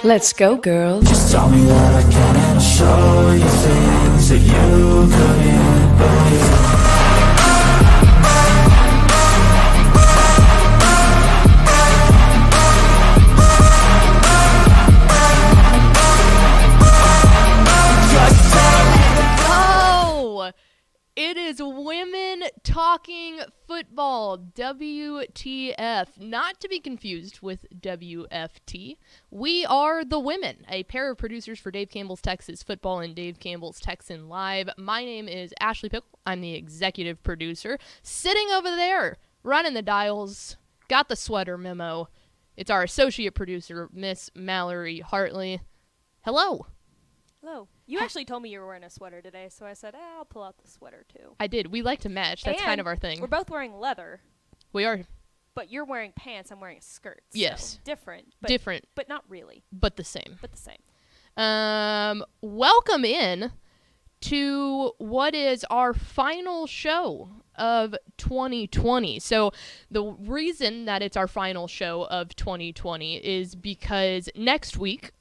Let's go, girls. Just tell me that I can and I'll show you things that you couldn't believe. It is Women Talking Football, WTF, not to be confused with WFT. We are the Women, a pair of producers for Dave Campbell's Texas Football and Dave Campbell's Texan Live. My name is Ashley Pickle. I'm the executive producer. Sitting over there, running the dials, got the sweater memo. It's our associate producer, Miss Mallory Hartley. Hello. Hello. You actually told me you were wearing a sweater today, so I said, I'll pull out the sweater too. I did. We like to match. That's kind of our thing. We're both wearing leather. We are. But you're wearing pants, I'm wearing a skirt. Yes. So different. But not really. But the same. Welcome in to what is our final show of 2020. So the reason that it's our final show of 2020 is because next week,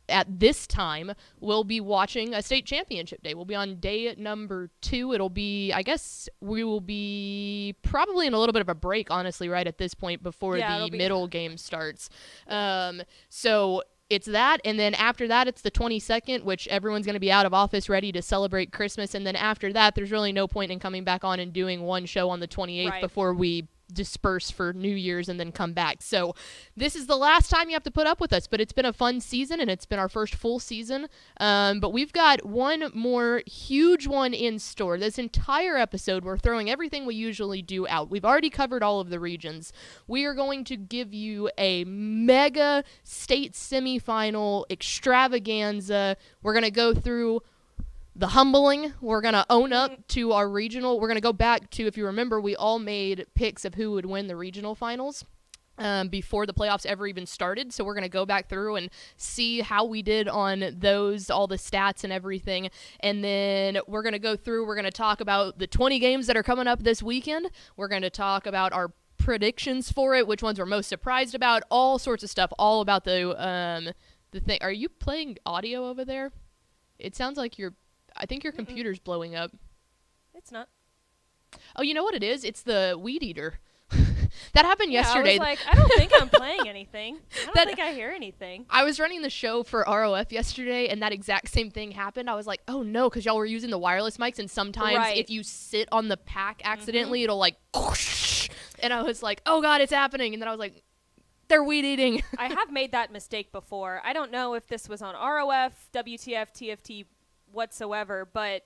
at this time, we'll be watching a state championship day. We'll be on day number 2. It'll be, I guess, we will be probably in a little bit of a break, honestly, right at this point before the middle game starts. So it's that, and then after that, it's the 22nd, which everyone's going to be out of office ready to celebrate Christmas, and then after that, there's really no point in coming back on and doing one show on the 28th before we disperse for New Year's and then come back. So this is the last time you have to put up with us, but it's been a fun season and it's been our first full season. But we've got one more huge one in store. This entire episode, we're throwing everything we usually do out. We've already covered all of the regions. We are going to give you a mega state semifinal extravaganza. We're going to go through the humbling. We're going to own up to our regional. We're going to go back to, if you remember, we all made picks of who would win the regional finals before the playoffs ever even started. So we're going to go back through and see how we did on those, all the stats and everything. And then we're going to go through, we're going to talk about the 20 games that are coming up this weekend. We're going to talk about our predictions for it, which ones we're most surprised about, all sorts of stuff, all about the thing. Are you playing audio over there? It sounds like I think your computer's blowing up. It's not. Oh, you know what it is? It's the weed eater. That happened yesterday. I was like, I don't think I'm playing anything. I don't think I hear anything. I was running the show for ROF yesterday, and that exact same thing happened. I was like, oh, no, because y'all were using the wireless mics, and sometimes if you sit on the pack accidentally, it'll like, whoosh, and I was like, oh, God, it's happening. And then I was like, they're weed eating. I have made that mistake before. I don't know if this was on ROF, WTF, TFT, whatsoever, but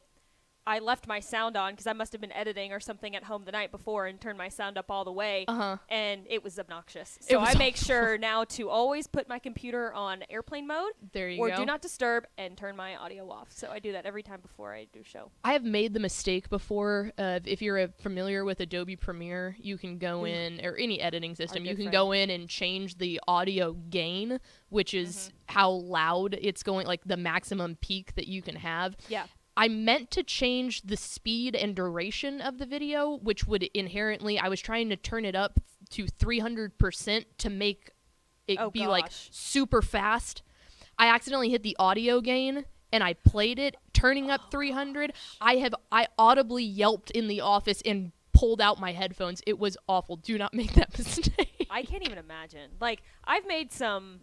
I left my sound on because I must have been editing or something at home the night before and turned my sound up all the way, and it was obnoxious. So I make sure now to always put my computer on airplane mode or do not disturb and turn my audio off. So I do that every time before I do show. I have made the mistake before. If you're familiar with Adobe Premiere, you can go in, or any editing system, you can go in and change the audio gain, which is how loud it's going, like the maximum peak that you can have. Yeah. I meant to change the speed and duration of the video, which would inherently, I was trying to turn it up to 300% to make it be like super fast. I accidentally hit the audio gain and I played it, turning up 300. I audibly yelped in the office and pulled out my headphones. It was awful. Do not make that mistake. I can't even imagine. Like, I've made some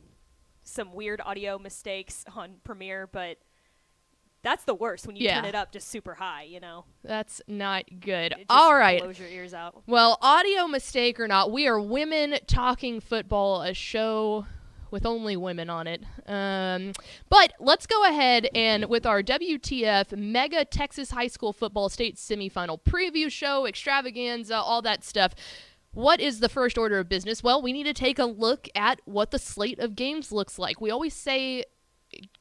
weird audio mistakes on Premiere, but that's the worst when you turn it up just super high, you know? That's not good. It just all right. blows your ears out. Well, audio mistake or not, we are Women Talking Football, a show with only women on it. But let's go ahead and with our WTF Mega Texas High School Football State Semifinal preview show, extravaganza, all that stuff. What is the first order of business? Well, we need to take a look at what the slate of games looks like. We always say,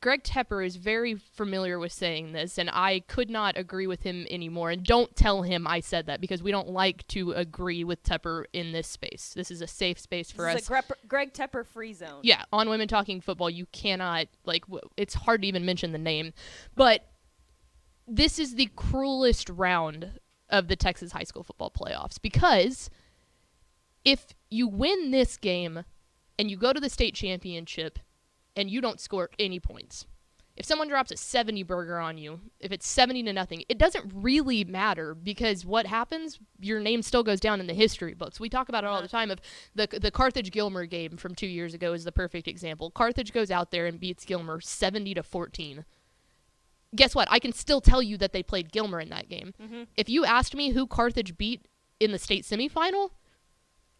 Greg Tepper is very familiar with saying this, and I could not agree with him anymore. And don't tell him I said that, because we don't like to agree with Tepper in this space. This is a safe space for us. This is a Greg Tepper free zone. Yeah, on Women Talking Football, you cannot, it's hard to even mention the name. But this is the cruelest round of the Texas high school football playoffs, because if you win this game and you go to the state championship, and you don't score any points. If someone drops a 70 burger on you, if it's 70-0, it doesn't really matter because what happens, your name still goes down in the history books. We talk about it all the time. Of the Carthage-Gilmer game from 2 years ago is the perfect example. Carthage goes out there and beats Gilmer 70-14. Guess what? I can still tell you that they played Gilmer in that game. Mm-hmm. If you asked me who Carthage beat in the state semifinal,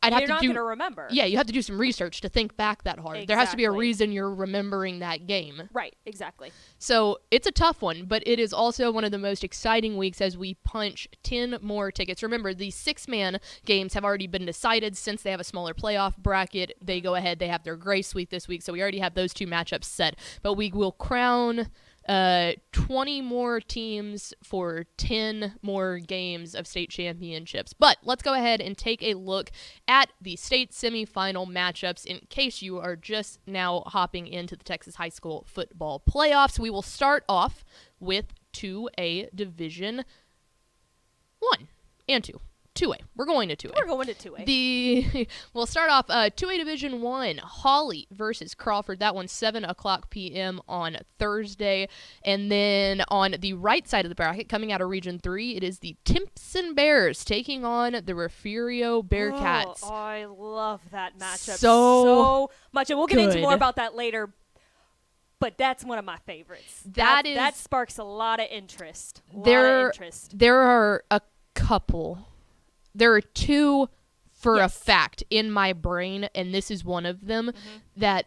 You're not going to remember. Yeah, you have to do some research to think back that hard. Exactly. There has to be a reason you're remembering that game. Right, exactly. So it's a tough one, but it is also one of the most exciting weeks as we punch 10 more tickets. Remember, the 6-man games have already been decided since they have a smaller playoff bracket. They go ahead, they have their Grace Week this week, so we already have those 2 matchups set. But we will crown 20 more teams for 10 more games of state championships. But let's go ahead and take a look at the state semifinal matchups in case you are just now hopping into the Texas high school football playoffs. We will start off with 2A Division 1 and 2. 2A. We're going to 2A. We're going to 2A. We'll start off 2A Division 1, Hawley versus Crawford. That one's 7 o'clock p.m. on Thursday. And then on the right side of the bracket, coming out of Region 3, it is the Timpson Bears taking on the Refugio Bearcats. Oh, I love that matchup So much. And we'll get into good. more about that later. But that's one of my favorites. That sparks a lot of interest. There are a couple. There are 2 for a fact in my brain, and this is one of them, that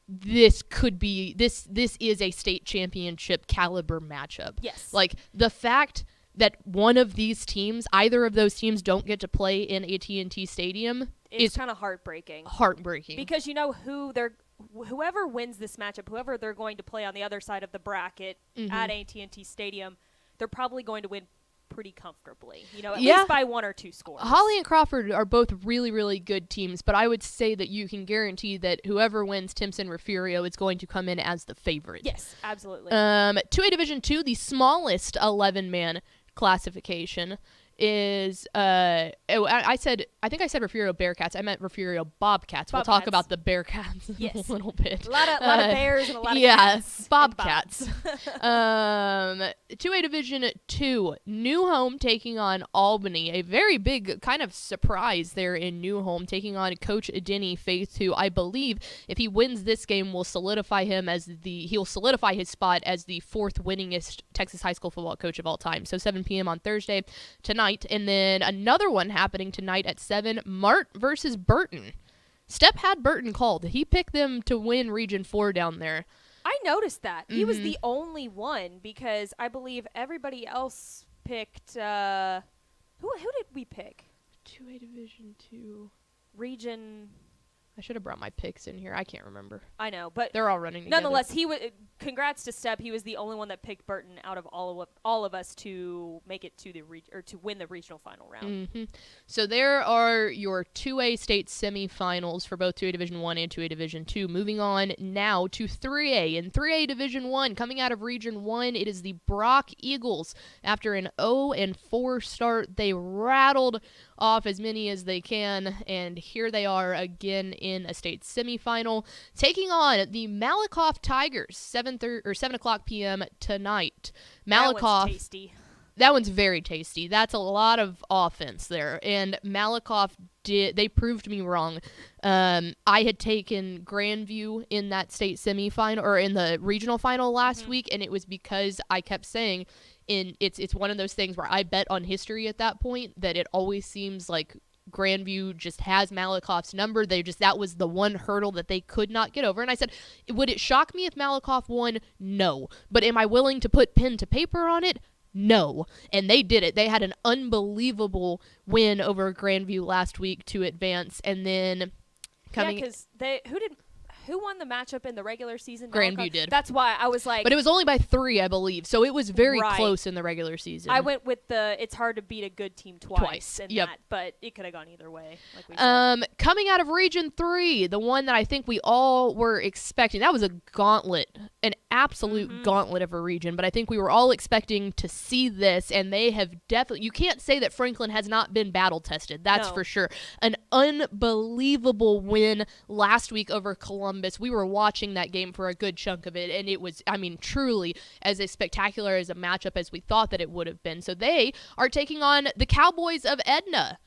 this could be, this is a state championship caliber matchup. Yes. Like, the fact that one of these teams, either of those teams, don't get to play in AT&T Stadium is kind of heartbreaking. Because you know whoever wins this matchup, whoever they're going to play on the other side of the bracket at AT&T Stadium, they're probably going to win pretty comfortably, at least by 1 or 2 scores. Hawley and Crawford are both really, really good teams, but I would say that you can guarantee that whoever wins Timpson Refugio is going to come in as the favorite. Yes, absolutely. 2A Division 2, the smallest 11-man classification is I think I said Refugio Bearcats. I meant Refugio Bobcats. We'll talk about the Bearcats a little bit. A lot of bears and a lot of cats. Bobcats. 2A Division 2, New Home taking on Albany. A very big kind of surprise there in New Home, taking on Coach Denny Faith, who I believe if he wins this game will solidify he'll solidify his spot as the 4th winningest Texas high school football coach of all time. So 7 p.m. on Thursday tonight. And then another one happening tonight at 7, Mart versus Burton. Step had Burton called. He picked them to win Region 4 down there. I noticed that. He was the only one because I believe everybody else picked who did we pick? 2A Division 2. Region. I should have brought my picks in here. I can't remember. I know, but they're all running together. Nonetheless, congrats to Step. He was the only one that picked Burton out of all of us to make it to to win the regional final round. So there are your 2A state semifinals for both 2A Division 1 and 2A Division 2. Moving on now to 3A. In 3A Division 1, coming out of Region 1, it is the Brock Eagles. After an 0-4 start, they rattled off as many as they can, and here they are again in a state semifinal, taking on the Malakoff Tigers, 7 o'clock p.m. tonight. Malakoff, that one's tasty. That one's very tasty. That's a lot of offense there, and Malakoff they proved me wrong. I had taken Grandview in that state semifinal, or in the regional final last week, and it was because I kept saying, it's one of those things where I bet on history at that point, that it always seems like Grandview just has Malakoff's number. That was the one hurdle that they could not get over. And I said, would it shock me if Malakoff won? No. But am I willing to put pen to paper on it? No. And they did it. They had an unbelievable win over Grandview last week to advance. And then because who won the matchup in the regular season? Grandview did. That's why I was like... But it was only by 3, I believe. So it was very close in the regular season. I went with it's hard to beat a good team twice. That, but it could have gone either way, like we said. Coming out of Region 3, the one that I think we all were expecting. That was a gauntlet, an absolute gauntlet of a region. But I think we were all expecting to see this, and they have definitely... You can't say that Franklin has not been battle-tested. That's for sure. An unbelievable win last week over Columbus. Columbus. We were watching that game for a good chunk of it, and it was, I mean, truly as spectacular as a matchup as we thought that it would have been. So they are taking on the Cowboys of Edna.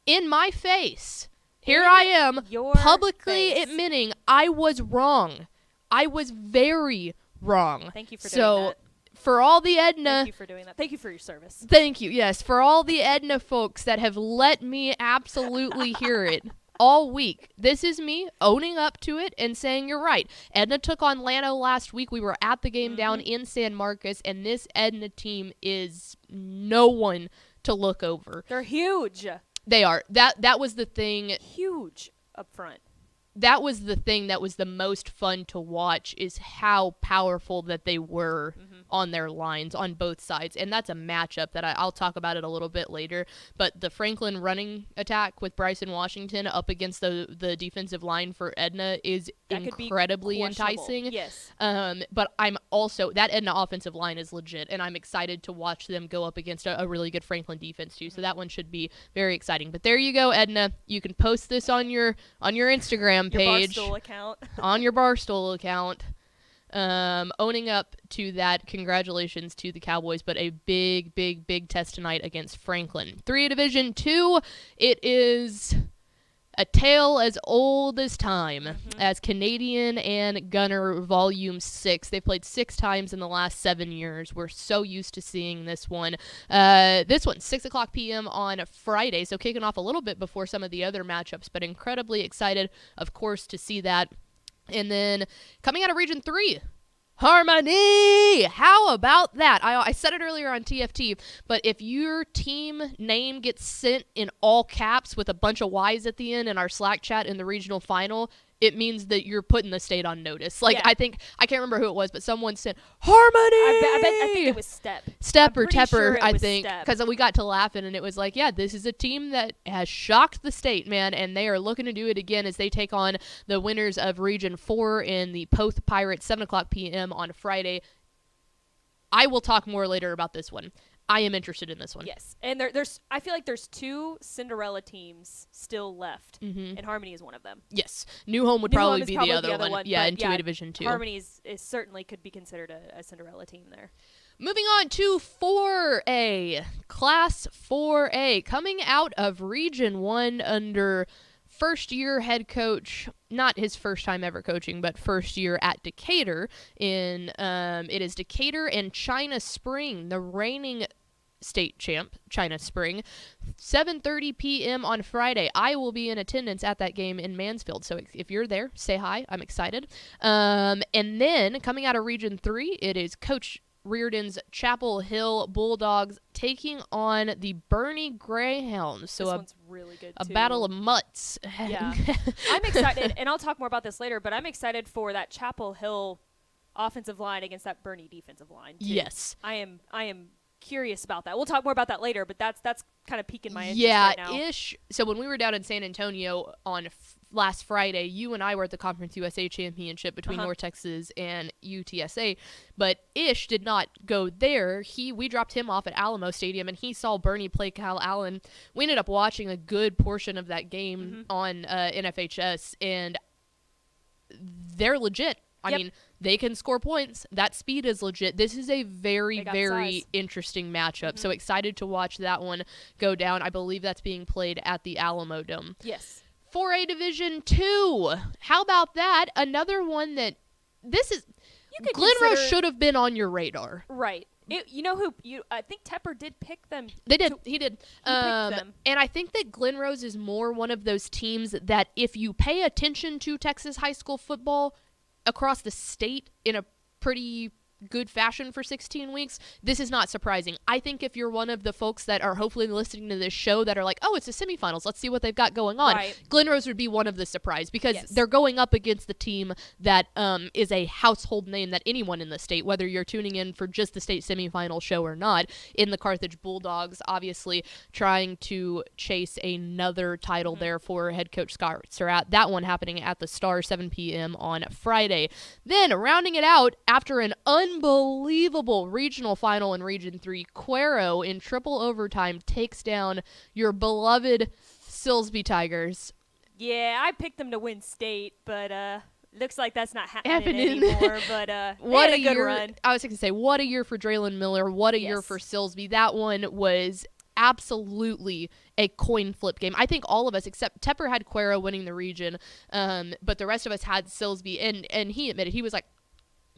In my face. Here I am, publicly admitting I was wrong. I was very wrong. Thank you for doing that. For all the Edna... Thank you for doing that. Thank you for your service. Thank you, yes. For all the Edna folks that have let me absolutely hear it all week. This is me owning up to it and saying you're right. Edna took on Llano last week. We were at the game down in San Marcos, and this Edna team is no one to look over. They're huge. They are. That was the thing. Huge up front. That was the thing that was the most fun to watch, is how powerful that they were on their lines on both sides. And that's a matchup that I'll talk about it a little bit later. But the Franklin running attack with Bryson Washington up against the defensive line for Edna is incredibly enticing. Yes. But I'm also, that Edna offensive line is legit, and I'm excited to watch them go up against a really good Franklin defense too. So that one should be very exciting. But there you go, Edna. You can post this on your Instagram page, Barstool account. on your Barstool account, owning up to that. Congratulations to the Cowboys, but a big test tonight against Franklin. 3 Division 2, it is a tale as old as time, as Canadian and Gunner Volume 6. They played 6 times in the last 7 years. We're so used to seeing this one. This one, 6 o'clock p.m. on Friday, so kicking off a little bit before some of the other matchups, but incredibly excited, of course, to see that. And then coming out of Region 3, Harmony! How about that? I said it earlier on TFT, but if your team name gets sent in all caps with a bunch of Y's at the end in our Slack chat in the regional final, it means that you're putting the state on notice. Like, yeah. I can't remember who it was, but someone said, Harmony! I think it was Step or Tepper, sure I think, because we got to laughing, and it was like, yeah, this is a team that has shocked the state, man, and they are looking to do it again as they take on the winners of Region 4 in the Poth Pirates, 7 o'clock p.m. on Friday. I will talk more later about this one. I am interested in this one. Yes, and there's. I feel like there's 2 Cinderella teams still left, and Harmony is one of them. Yes, New Home would probably be the other one. Yeah, in 2A Division 2. Harmony is certainly could be considered a Cinderella team there. Moving on to 4A, Class 4A, coming out of Region 1 under first-year head coach, not his first time ever coaching, but first year at Decatur. It is Decatur and China Spring, the reigning state champ, China Spring, 7:30 p.m. on Friday. I will be in attendance at that game in Mansfield, so if you're there, say hi. I'm excited. And then coming out of Region 3, it is Coach Reardon's Chapel Hill Bulldogs taking on the Bernie Greyhounds. So this one's really good, a too. Battle of mutts. Yeah. I'm excited, and I'll talk more about this later, but I'm excited for that Chapel Hill offensive line against that Bernie defensive line, too. Yes. I am curious about that. We'll talk more about that later, but that's kind of piquing my interest right now. Yeah, ish. So when we were down in San Antonio on last Friday, you and I were at the Conference USA Championship between North Texas and UTSA, but Ish did not go there. We dropped him off at Alamo Stadium, and he saw Bernie play Kyle Allen. We ended up watching a good portion of that game on NFHS, and they're legit. I mean, they can score points. That speed is legit. This is a very interesting matchup. So excited to watch that one go down. I believe that's being played at the Alamo Dome. Yes. 4A Division 2. How about that? Another one that Glenrose should have been on your radar. Right. You know who? I think Tepper did pick them. They did. He did. Picked them. And I think that Glenrose is more one of those teams that if you pay attention to Texas high school football across the state in a pretty good fashion for 16 weeks, this is not surprising. I think if you're one of the folks that are hopefully listening to this show that are like, oh, it's the semifinals, let's see what they've got going on, Glenrose would be one of the surprise because they're going up against the team that is a household name that anyone in the state, whether you're tuning in for just the state semifinal show or not, in the Carthage Bulldogs, obviously trying to chase another title there for head coach Scott Surratt. That one happening at the Star, 7 p.m. on Friday. Then rounding it out after an unbelievable regional final in Region 3, Cuero in triple overtime takes down your beloved Silsbee Tigers. Yeah, I picked them to win state, but Looks like that's not happening anymore, but what they had a good year, run. I was going to say, what a year for Draylen Miller. What a year for Silsby. That one was absolutely a coin flip game. I think all of us, except Tepper, had Cuero winning the region, but the rest of us had Silsby, and he admitted, he was like,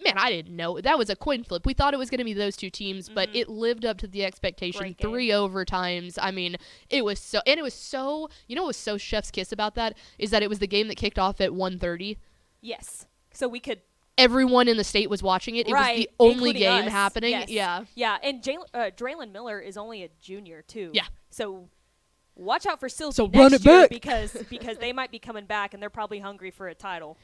man, I didn't know. That was a coin flip. We thought it was going to be those two teams, but it lived up to the expectation. 3 overtimes. I mean, it was so, you know what was so chef's kiss about that? Is that it was the game that kicked off at 1:30. Yes. So we could... Everyone in the state was watching it. It was the only game happening. Yes. Yeah. Yeah, and Draylen Miller is only a junior, too. Yeah. So watch out for Silsby So next run it year back. because they might be coming back, and they're probably hungry for a title.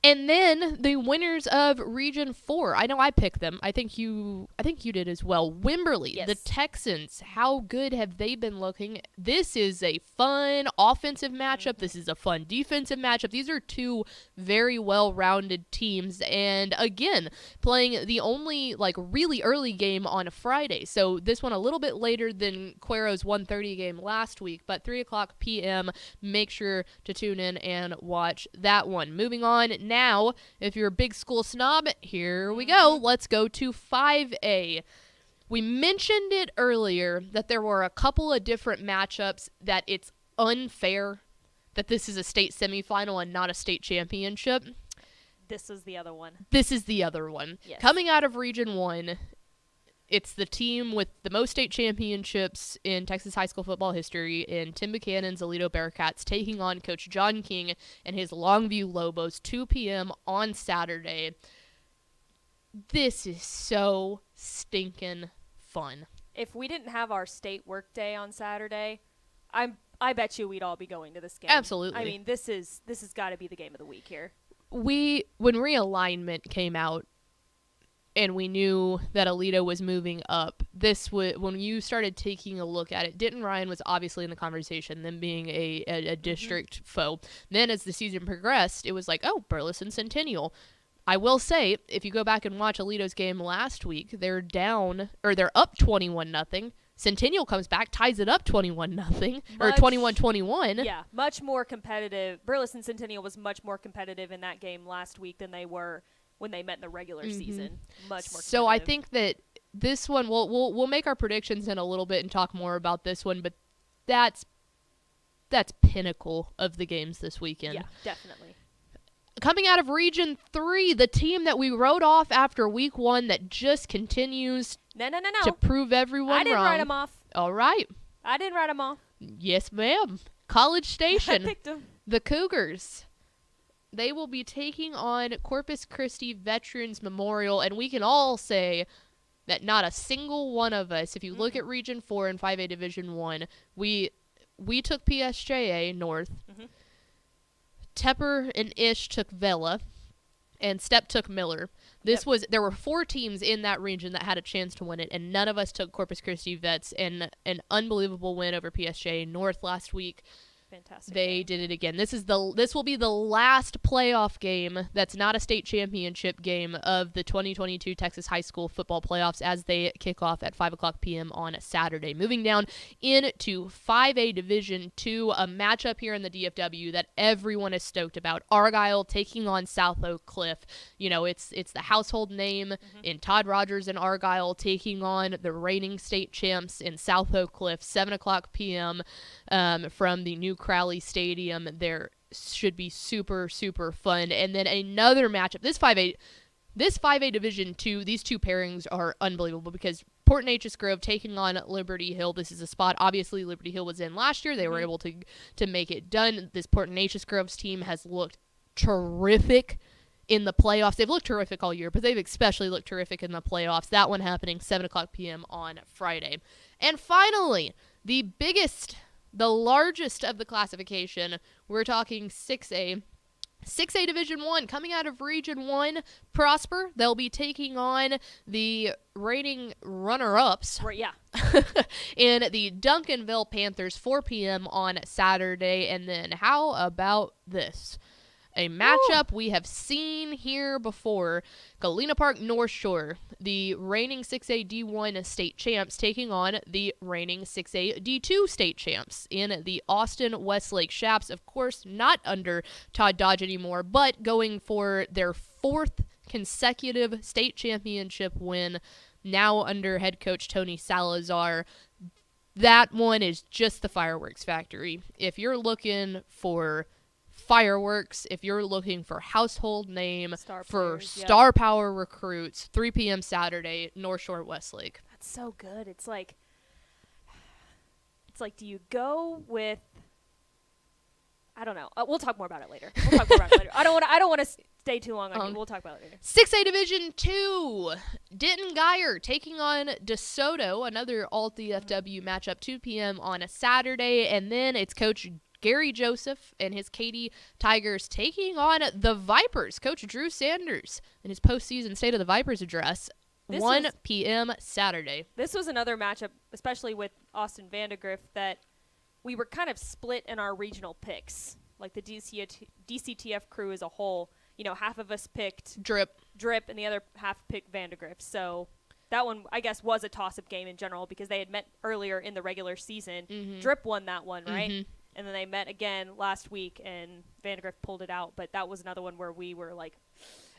And then the winners of Region 4. I know I picked them. I think you did as well. Wimberley, Yes. the Texans. How good have they been looking? This is a fun offensive matchup. This is a fun defensive matchup. These are two very well-rounded teams. And again, playing the only really early game on a Friday. So this one a little bit later than Cuero's 1:30 game last week, but 3:00 p.m. Make sure to tune in and watch that one. Moving on now, if you're a big school snob, here we go. Let's go to 5A. We mentioned it earlier that there were a couple of different matchups that it's unfair that this is a state semifinal and not a state championship. This is the other one. This is the other one. Yes. Coming out of Region 1, it's the team with the most state championships in Texas high school football history in Tim Buchanan's Aledo Bearcats taking on Coach John King and his Longview Lobos, 2 p.m. on Saturday. This is so stinking fun. If we didn't have our state work day on Saturday, I bet you we'd all be going to this game. Absolutely. I mean, this has got to be the game of the week here. When realignment came out, and we knew that Aledo was moving up, when you started taking a look at it, Denton Ryan was obviously in the conversation, them being a district foe. Then as the season progressed, it was like, oh, Burleson Centennial. I will say, if you go back and watch Aledo's game last week, they're up 21-0. Centennial comes back, ties it up 21-0, or 21-21. Yeah, much more competitive. Burleson Centennial was much more competitive in that game last week than they were when they met in the regular season. Much more competitive. So I think that this one, we'll make our predictions in a little bit and talk more about this one, but that's pinnacle of the games this weekend. Yeah, definitely. Coming out of Region 3, the team that we wrote off after Week 1 that just continues to prove everyone wrong. I didn't write them off. All right. I didn't write them off. Yes, ma'am. College Station. I picked them. The Cougars. They will be taking on Corpus Christi Veterans Memorial, and we can all say that not a single one of us, if you look at Region 4 and 5A Division 1, we took PSJA North. Tepper and Ish took Vela, and Step took Miller. There were 4 teams in that region that had a chance to win it, and none of us took Corpus Christi Vets, and an unbelievable win over PSJA North last week. Fantastic. They did it again. This will be the last playoff game that's not a state championship game of the 2022 Texas High School football playoffs as they kick off at 5:00 p.m. on Saturday. Moving down into 5A Division 2, a matchup here in the DFW that everyone is stoked about. Argyle taking on South Oak Cliff. You know, it's the household name in Todd Rogers and Argyle taking on the reigning state champs in South Oak Cliff, 7:00 p.m. From the new Crowley Stadium. There should be super, super fun. And then another matchup. This 5A Division 2, these two pairings are unbelievable because Port Neches Grove taking on Liberty Hill. This is a spot, obviously, Liberty Hill was in last year. They were able to make it done. This Port Neches Grove's team has looked terrific in the playoffs. They've looked terrific all year, but they've especially looked terrific in the playoffs. That one happening 7:00 p.m. on Friday. And finally, the largest of the classification, we're talking 6A. 6A Division 1, coming out of Region 1, Prosper. They'll be taking on the reigning runner-ups. Right, yeah. In the Duncanville Panthers, 4 p.m. on Saturday. And then how about this? A matchup we have seen here before. Galena Park North Shore, the reigning 6A D1 state champs, taking on the reigning 6A D2 state champs in the Austin Westlake Shaps. Of course, not under Todd Dodge anymore, but going for their 4th consecutive state championship win, now under head coach Tony Salazar. That one is just the fireworks factory. If you're looking for fireworks, if you're looking for household name, star power recruits, 3 p.m. Saturday, North Shore Westlake. That's so good. It's like, do you go with, I don't know. We'll talk more about it later. I don't want to stay too long on you. We'll talk about it later. 6A Division 2, Denton Geyer taking on DeSoto, another all-TFW matchup, 2 p.m. on a Saturday, and then it's Coach Gary Joseph and his Katy Tigers taking on the Vipers. Coach Drew Sanders in his postseason State of the Vipers address, 1 p.m. Saturday. This was another matchup, especially with Austin Vandegrift, that we were kind of split in our regional picks. Like the DCTF crew as a whole, half of us picked Drip, and the other half picked Vandegrift. So that one, I guess, was a toss-up game in general because they had met earlier in the regular season. Mm-hmm. Drip won that one, right? Mm-hmm. And then they met again last week, and Vandegrift pulled it out. But that was another one where we were like,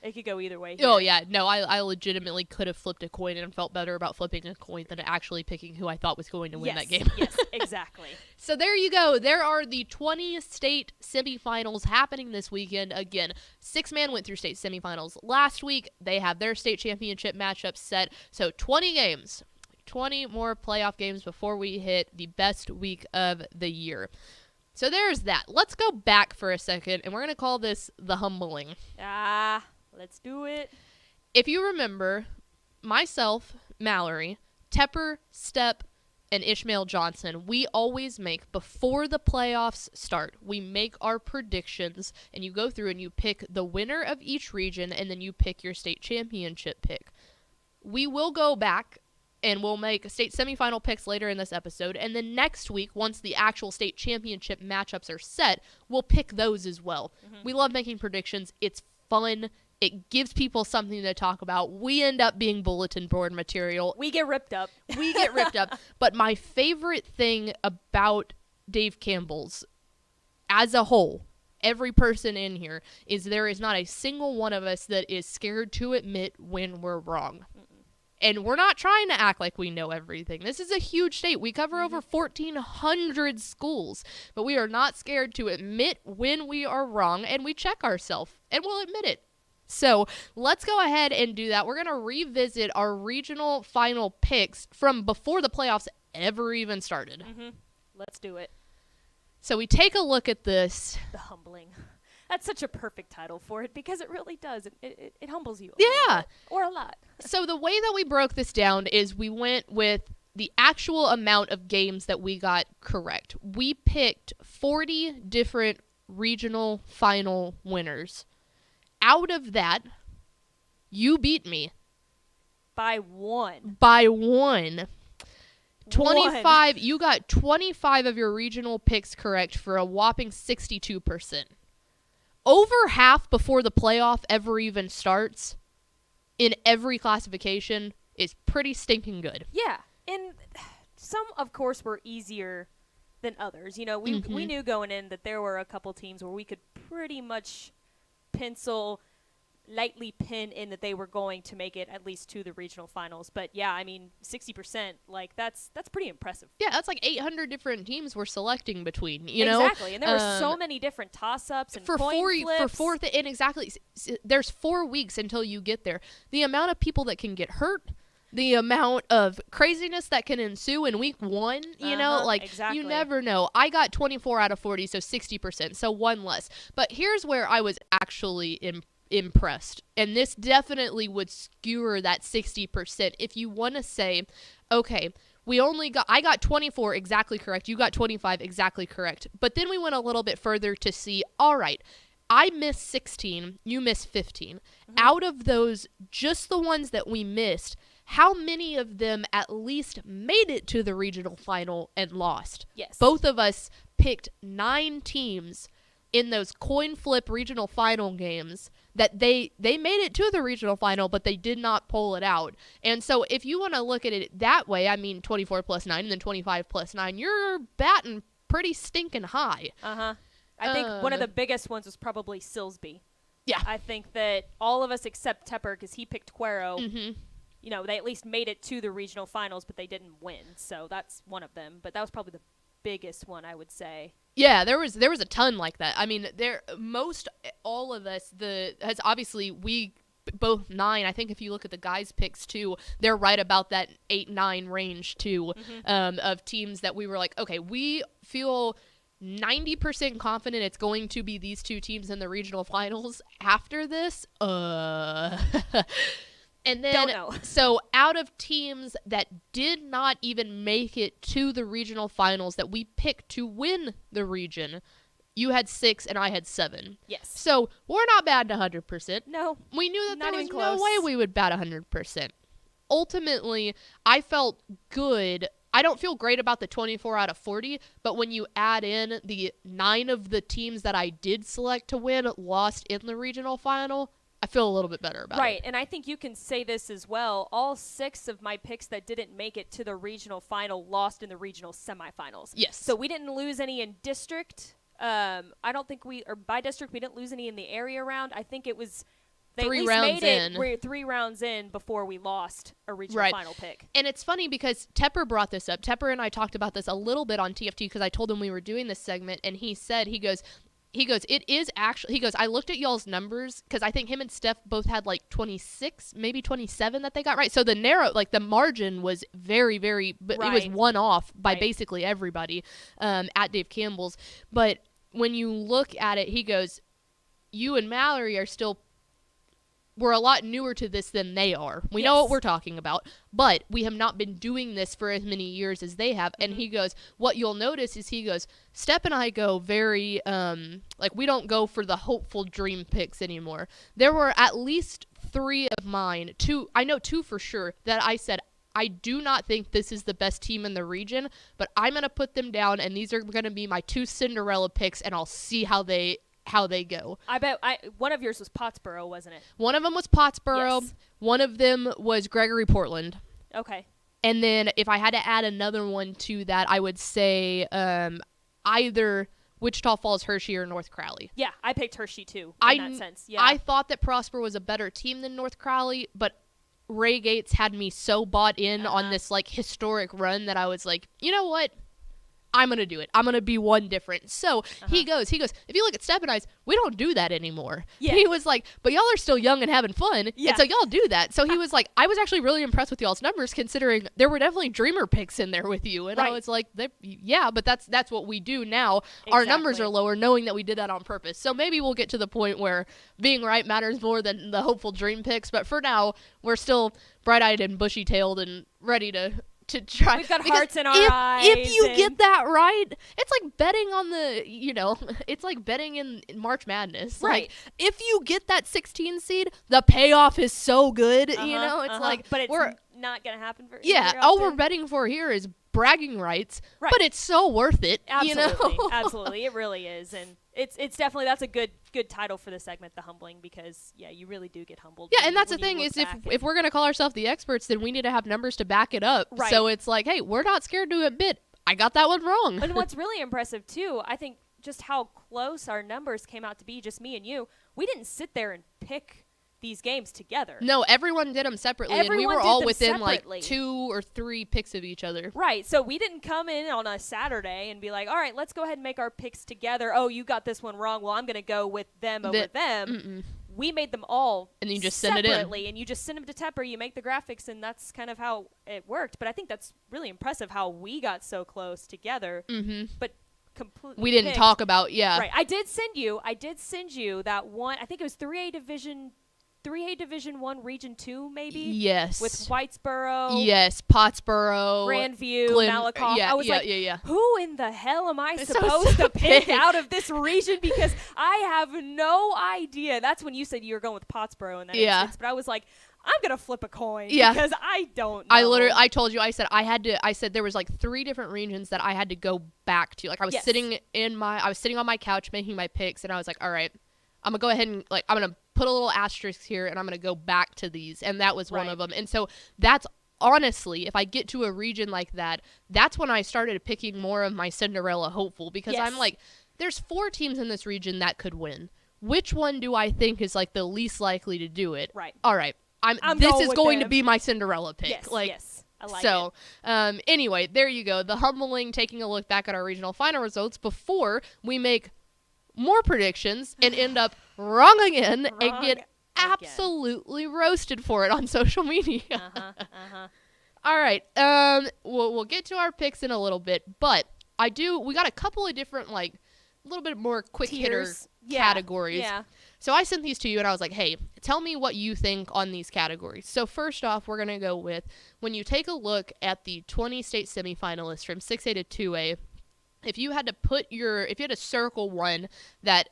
it could go either way here. Oh, yeah. No, I legitimately could have flipped a coin and felt better about flipping a coin than actually picking who I thought was going to win that game. Yes, exactly. So there you go. There are the 20 state semifinals happening this weekend. Again, 6-man went through state semifinals last week. They have their state championship matchups set. So 20 games, 20 more playoff games before we hit the best week of the year. So there's that. Let's go back for a second, and we're going to call this the humbling. Let's do it. If you remember, myself, Mallory, Tepper, Stepp, and Ishmael Johnson, we always make, before the playoffs start, we make our predictions, and you go through and you pick the winner of each region, and then you pick your state championship pick. We will go back and we'll make state semifinal picks later in this episode. And then next week, once the actual state championship matchups are set, we'll pick those as well. Mm-hmm. We love making predictions. It's fun. It gives people something to talk about. We end up being bulletin board material. We get ripped up. But my favorite thing about Dave Campbell's, as a whole, every person in here, is there is not a single one of us that is scared to admit when we're wrong. And we're not trying to act like we know everything. This is a huge state. We cover over 1,400 schools. But we are not scared to admit when we are wrong, and we check ourselves, and we'll admit it. So let's go ahead and do that. We're going to revisit our regional final picks from before the playoffs ever even started. Mm-hmm. Let's do it. So we take a look at this. The humbling. That's such a perfect title for it because it really does. It humbles you. Or a lot. So the way that we broke this down is we went with the actual amount of games that we got correct. We picked 40 different regional final winners. Out of that, you beat me. By one. 25. You got 25 of your regional picks correct for a whopping 62%. Over half before the playoff ever even starts in every classification is pretty stinking good. Yeah, and some, of course, were easier than others. We knew going in that there were a couple teams where we could pretty much lightly pin in that they were going to make it at least to the regional finals. But yeah, 60%, that's pretty impressive. Yeah, that's like 800 different teams we're selecting between, Exactly, and there were so many different toss-ups and coin flips. And exactly, there's 4 weeks until you get there. The amount of people that can get hurt, the amount of craziness that can ensue in week 1, exactly. You never know. I got 24 out of 40, so 60%, so 1 less. But here's where I was actually impressed, and this definitely would skewer that 60%. If you want to say, okay, I got 24 exactly correct, you got 25 exactly correct, but then we went a little bit further to see, all right, I missed 16, you missed 15. Mm-hmm. Out of those, just the ones that we missed, how many of them at least made it to the regional final and lost? Yes. Both of us picked 9 teams in those coin flip regional final games that they made it to the regional final, but they did not pull it out. And so if you want to look at it that way, I mean 24 plus 9 and then 25 plus 9, you're batting pretty stinking high. I think one of the biggest ones was probably Silsby. Yeah. I think that all of us except Tepper, because he picked Cuero, you know, they at least made it to the regional finals, but they didn't win. So that's one of them. But that was probably the biggest one, I would say. Yeah, there was a ton like that. I mean, all of us, has obviously we both 9. I think if you look at the guys' picks too, they're right about that 8-9 range too, of teams that we were like, okay, we feel 90% confident it's going to be these two teams in the regional finals after this. And then, Don't know. So out of teams that did not even make it to the regional finals that we picked to win the region, you had 6 and I had 7. Yes. So we're not batting 100%. No. We knew that Not there was even no close. way we would bat 100%. Ultimately, I felt good. I don't feel great about the 24 out of 40, but when you add in the 9 of the teams that I did select to win lost in the regional final, I feel a little bit better about it. Right, and I think you can say this as well. All 6 of my picks that didn't make it to the regional final lost in the regional semifinals. Yes. So we didn't lose any in district. I don't think by district, we didn't lose any in the area round. I think it was, they 3 at least rounds made in. it, we're 3 rounds in before we lost a regional final pick. And it's funny because Tepper brought this up. Tepper and I talked about this a little bit on TFT because I told him we were doing this segment, and he said, he goes, it is actually, he goes, I looked at y'all's numbers because I think him and Steph both had like 26, maybe 27 that they got right. So the margin was very, very, but it was one off by basically everybody at Dave Campbell's. But when you look at it, he goes, you and Mallory we're a lot newer to this than they are. We know what we're talking about, but we have not been doing this for as many years as they have. And he goes, what you'll notice is Step and I go very, we don't go for the hopeful dream picks anymore. There were at least 3 of mine, 2 for sure, that I said, I do not think this is the best team in the region, but I'm going to put them down, and these are going to be my 2 Cinderella picks, and I'll see how they go. I bet one of yours was Pottsboro, wasn't it? One of them was Pottsboro. Yes. One of them was Gregory Portland. Okay. And then if I had to add another one to that, I would say either Wichita Falls, Hershey, or North Crowley. Yeah, I picked Hershey too, in that sense. Yeah. I thought that Prosper was a better team than North Crowley, but Ray Gates had me so bought in on this historic run that I was like, you know what? I'm going to do it. I'm going to be one different. So he goes, if you look at Step and I's, we don't do that anymore. Yeah. He was like, but y'all are still young and having fun. Yeah. And so y'all do that. So he was like, I was actually really impressed with y'all's numbers considering there were definitely dreamer picks in there with you. And I was like, yeah, but that's what we do now. Exactly. Our numbers are lower knowing that we did that on purpose. So maybe we'll get to the point where being right matters more than the hopeful dream picks. But for now, we're still bright-eyed and bushy-tailed and ready to try. We've got hearts in our eyes. If you get that right, it's like betting on it's like betting in March Madness. Right. Like, if you get that 16 seed, the payoff is so good. It's like, but it's not going to happen for all we're betting for here is bragging rights, but it's so worth it. Absolutely. Absolutely. It really is. And it's definitely, that's a good title for the segment, The Humbling, because you really do get humbled. Yeah, and that's the thing is if we're going to call ourselves the experts, then we need to have numbers to back it up. Right. So it's like, hey, we're not scared to admit I got that one wrong. And what's really impressive too, I think just how close our numbers came out to be, just me and you. We didn't sit there and pick these games together. No, everyone did them separately, and we were all within like 2 or 3 picks of each other. Right, so we didn't come in on a Saturday and be like, all right, let's go ahead and make our picks together. Oh, you got this one wrong. Well, I'm going to go with them over them. Mm-mm. We made them all and you just separately, send it in. and you just send them to Tepper, you make the graphics, and that's kind of how it worked. But I think that's really impressive how we got so close together, but completely we didn't talk about, Right, I did send you that one, I think it was 3A Division 3A Division 1 Region 2 maybe? Yes. With Whitesboro. Yes, Pottsboro. Grandview, Glen- Malakoff. Yeah, I was like, yeah. who in the hell am I It's supposed so to pick big. out of this region? Because I have no idea. That's when you said you were going with Pottsboro in that Yeah. instance. But I was like, I'm going to flip a coin. Yeah. Because I don't know. I told you, I said there was like 3 different regions that I had to go back to. Like I was Yes. sitting on my couch making my picks, and I was like, all right, I'm going to go ahead and like, I'm going to put a little asterisk here, and I'm going to go back to these. And that was one Right. of them. And so that's honestly, if I get to a region like that, that's when I started picking more of my Cinderella hopeful, because Yes. I'm like, there's 4 teams in this region that could win. Which one do I think is like the least likely to do it? Right. All right. I'm this going is with going to them. be my Cinderella pick. Yes, like, yes. I like so, it. Anyway, there you go. The humbling taking a look back at our regional final results before we make more predictions and end up wrong again and Wrong get again. absolutely roasted for it on social media. Uh-huh. All right. We'll get to our picks in a little bit, but we got a couple of different, like, a little bit more quick hitter Tiers. Yeah. categories. Yeah. So I sent these to you, and I was like, hey, tell me what you think on these categories. So first off, we're going to go with, when you take a look at the 20 state semifinalists from 6A to 2A, if you had to circle one that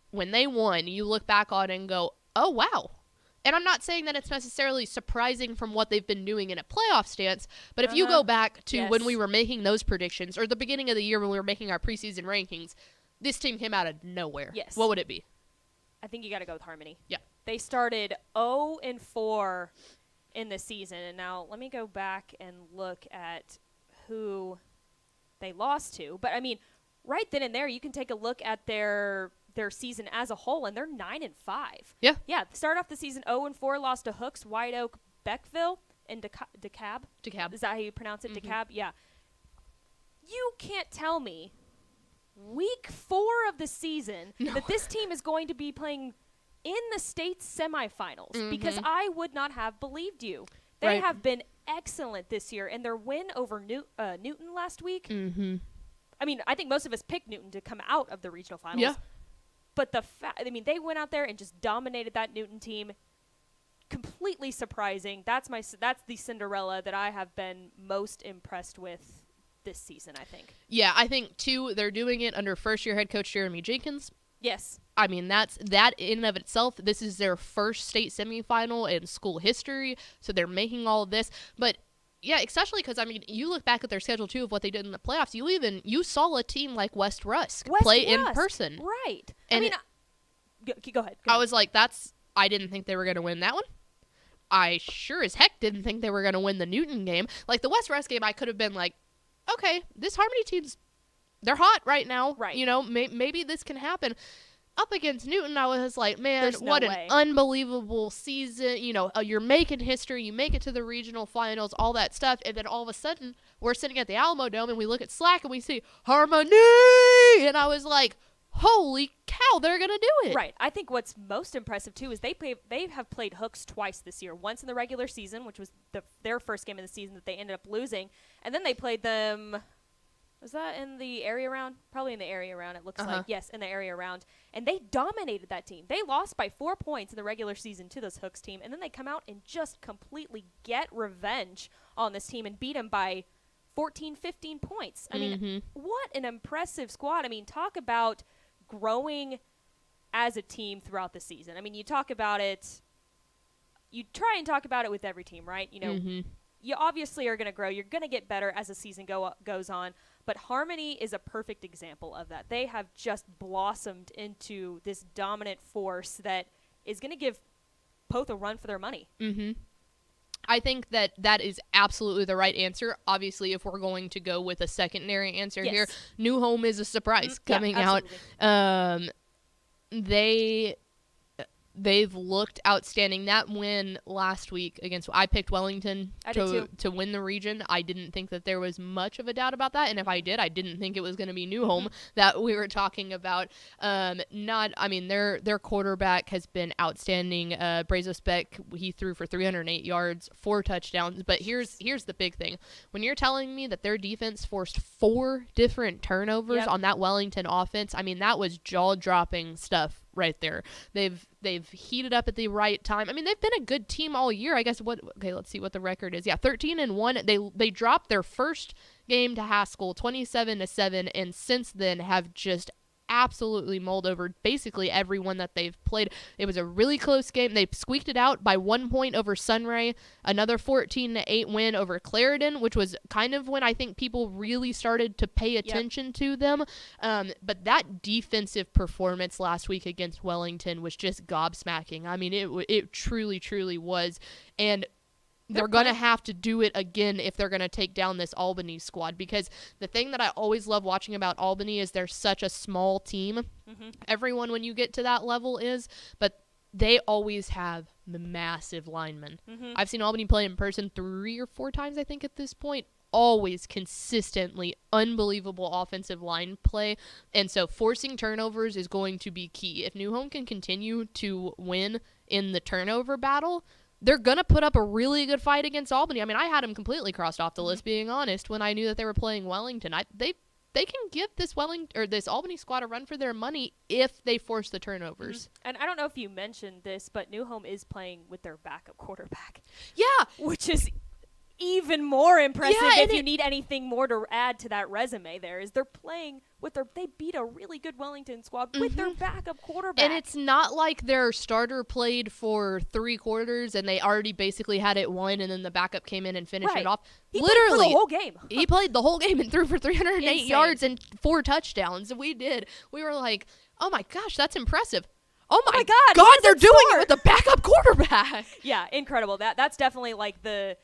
when they won, you look back on and go, oh, wow. And I'm not saying that it's necessarily surprising from what they've been doing in a playoff stance, but if you go back to when Yes. we were making those predictions, or the beginning of the year when we were making our preseason rankings, this team came out of nowhere. Yes. What would it be? I think you got to go with Harmony. Yeah. They started 0-4 in the season, and now let me go back and look at who they lost to. But I mean, right then and there, you can take a look at their season as a whole, and they're 9-5. Yeah. Yeah. Start off the season 0-4, lost to Hooks, White Oak, Beckville, and DeKalb. DeKalb. Is that how you pronounce it? Mhm. DeKalb. Yeah. You can't tell me week 4 of the season that this team is going to be playing in the state semifinals, because I would not have believed you. They Right. have been excellent this year, and their win over Newton last week. Mm-hmm. I mean, I think most of us picked Newton to come out of the regional finals. Yeah. But they went out there and just dominated that Newton team. Completely surprising. That's the Cinderella that I have been most impressed with this season, I think. Yeah, I think, too, they're doing it under first-year head coach Jeremy Jenkins. Yes. I mean, that in and of itself, this is their first state semifinal in school history, so they're making all of this. But, yeah, especially because, I mean, you look back at their schedule, too, of what they did in the playoffs. You saw a team like West Rusk play in person. Right. And I mean, go ahead. I was like, I didn't think they were going to win that one. I sure as heck didn't think they were going to win the Newton game. Like, the West Rusk game, I could have been like, okay, this Harmony team's, they're hot right now. Right. You know, maybe this can happen. Up against Newton, I was like, man, There's no what way. an unbelievable season. You know, you're making history. You make it to the regional finals, all that stuff. And then all of a sudden, we're sitting at the Alamo Dome, and we look at Slack, and we see Harmony. And I was like, holy cow, they're going to do it. Right. I think what's most impressive, too, is they have played Hooks twice this year. Once in the regular season, which was their first game of the season that they ended up losing. And then they played them... Was that in the area round? Probably in the area round, it looks like. Yes, in the area round. And they dominated that team. They lost by 4 points in the regular season to this Hooks team. And then they come out and just completely get revenge on this team and beat them by 14, 15 points. I mean, what an impressive squad. I mean, talk about growing as a team throughout the season. I mean, you talk about it. You try and talk about it with every team, right? You know, you obviously are going to grow. You're going to get better as the season goes on. But Harmony is a perfect example of that. They have just blossomed into this dominant force that is going to give Poth a run for their money. Mm-hmm. I think that is absolutely the right answer. Obviously, if we're going to go with a secondary answer here, New Home is a surprise coming out. They've looked outstanding. That win last week I picked Wellington to win the region. I didn't think that there was much of a doubt about that, and if I did, I didn't think it was going to be New Home that we were talking about. Their quarterback has been outstanding. Brazos Beck, he threw for 308 yards, 4 touchdowns. But here's the big thing: when you're telling me that their defense forced 4 different turnovers on that Wellington offense, I mean, that was jaw-dropping stuff right there. They've heated up at the right time. I mean, they've been a good team all year. I guess let's see what the record is. Yeah, 13-1. They dropped their first game to Haskell 27-7, and since then have just absolutely mulled over basically everyone that they've played. It was a really close game. They squeaked it out by 1 point over Sunray, another 14-8 win over Clarendon, which was kind of when I think people really started to pay attention to them. But that defensive performance last week against Wellington was just gobsmacking. I mean, it truly, truly was. And they're going to have to do it again if they're going to take down this Albany squad, because the thing that I always love watching about Albany is they're such a small team. Everyone, when you get to that level, is, but they always have massive linemen. I've seen Albany play in person 3 or 4 times, I think, at this point. Always consistently unbelievable offensive line play, and so forcing turnovers is going to be key. If New Home can continue to win in the turnover battle, they're going to put up a really good fight against Albany. I mean, I had them completely crossed off the list, being honest, when I knew that they were playing Wellington. They can give this this Albany squad a run for their money if they force the turnovers. And I don't know if you mentioned this, but New Home is playing with their backup quarterback. Yeah. Which is even more impressive Yeah, if you need anything more to add to that resume there, is they're playing with they beat a really good Wellington squad with their backup quarterback. And it's not like their starter played for 3 quarters and they already basically had it won and then the backup came in and finished it off. He Literally, played for the whole game. He played the whole game and threw for 308 Insane. yards and 4 touchdowns. We were like, oh my gosh, that's impressive. Oh my God, they're doing it with a backup quarterback. Yeah, incredible. That's definitely like the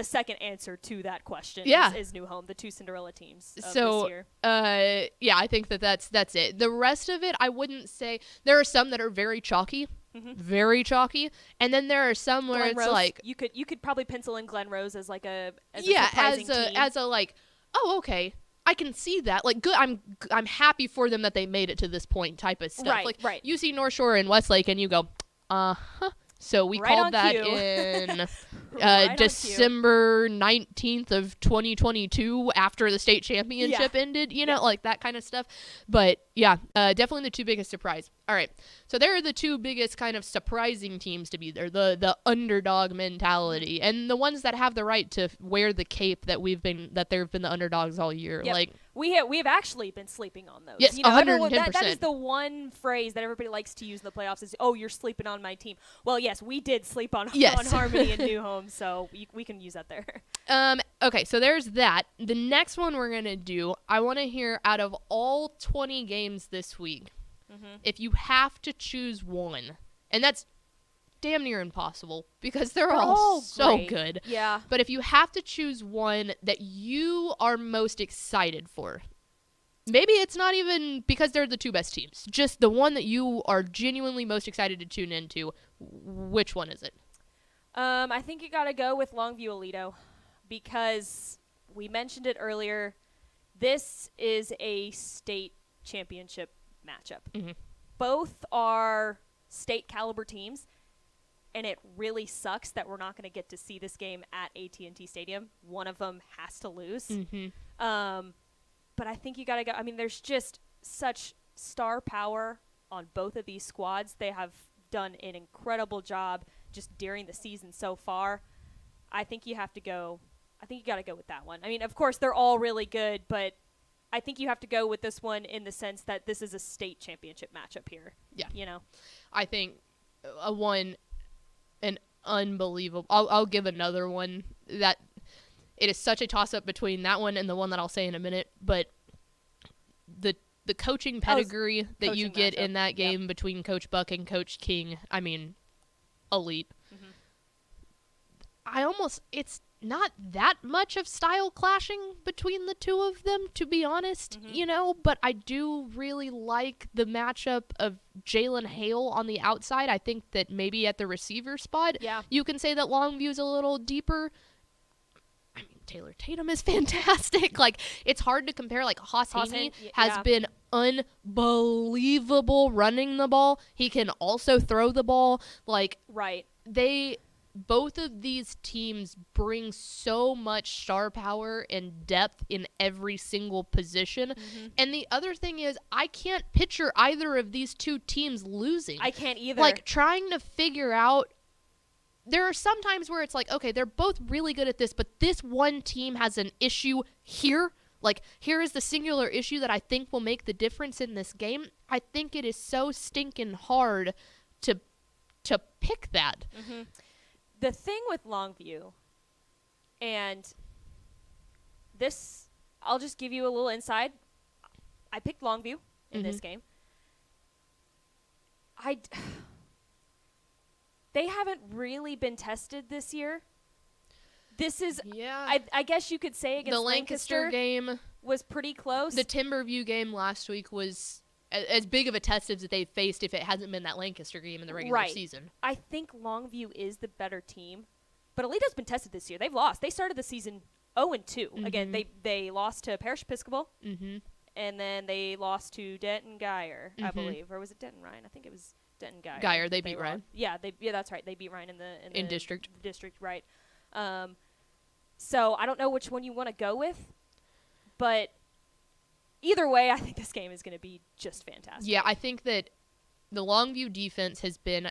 second answer to that question. Yeah. is New Home, the 2 Cinderella teams of so, this year. Yeah, I think that's it. The rest of it, I wouldn't say. There are some that are very chalky, and then there are some where Glen it's Rose, like you could probably pencil in Glen Rose as like a yeah, surprising team. as a like, oh, okay, I can see that. Like, good. I'm happy for them that they made it to this point type of stuff. Right. You see North Shore and Westlake, and you go, uh-huh. So we Right called on that cue. in Right on December 19th of 2022 after the state championship ended, like that kind of stuff. But yeah, definitely the 2 biggest surprise. All right. So there are the 2 biggest kind of surprising teams to be there, the underdog mentality, and the ones that have the right to wear the cape that they've been the underdogs all year. Yep. Like, we have actually been sleeping on those. Yes, everyone, 110%. that is the one phrase that everybody likes to use in the playoffs is, oh, you're sleeping on my team. Well, yes, we did sleep on Harmony and New Home, so we can use that there. Okay, so there's that. The next one we're going to do, I want to hear out of all 20 games this week, if you have to choose one, and that's damn near impossible because they're all so great. good. Yeah. But if you have to choose one that you are most excited for, maybe it's not even because they're the 2 best teams, just the one that you are genuinely most excited to tune into, which one is it? I think you got to go with Longview Aledo because we mentioned it earlier. This is a state championship matchup. Both are state caliber teams, and it really sucks that we're not going to get to see this game at AT&T Stadium. One of them has to lose. But I think you got to go. I mean, there's just such star power on both of these squads. They have done an incredible job just during the season so far. I think you have to go. I think you got to go with that one. I mean, of course, they're all really good, but I think you have to go with this one in the sense that this is a state championship matchup here. Yeah. I think an unbelievable. I'll give another one that it is such a toss-up between that one and the one that I'll say in a minute, but the coaching pedigree that you get in that game between Coach Buck and Coach King, I mean, elite. It's not that much of style clashing between the 2 of them, to be honest, but I do really like the matchup of Jalen Hale on the outside. I think that maybe at the receiver spot, you can say that Longview's a little deeper. I mean, Taylor Tatum is fantastic. Like, it's hard to compare. Like, Haas Haney has been unbelievable running the ball. He can also throw the ball. Like, both of these teams bring so much star power and depth in every single position. And the other thing is, I can't picture either of these two teams losing. I can't either. Like, trying to figure out, there are some times where it's like, okay, they're both really good at this, but this one team has an issue here. Like, here is the singular issue that I think will make the difference in this game. I think it is so stinking hard to pick that. The thing with Longview, and this, I'll just give you a little inside. I picked Longview in this game. They haven't really been tested this year. This is, I guess you could say against the Lancaster game was pretty close. The Timberview game last week was as big of a test as they've faced if it hasn't been that Lancaster game in the regular season. I think Longview is the better team, but Aleto's been tested this year. They've lost. They started the season 0-2. Again, they lost to Parish Episcopal, and then they lost to Denton Geyer, I believe, or was it Denton Ryan? I think it was Denton Geyer. Geyer, they beat Ryan. Yeah, that's right. They beat Ryan in district. District, right? So I don't know which one you want to go with, but either way, I think this game is going to be just fantastic. Yeah, I think that the Longview defense has been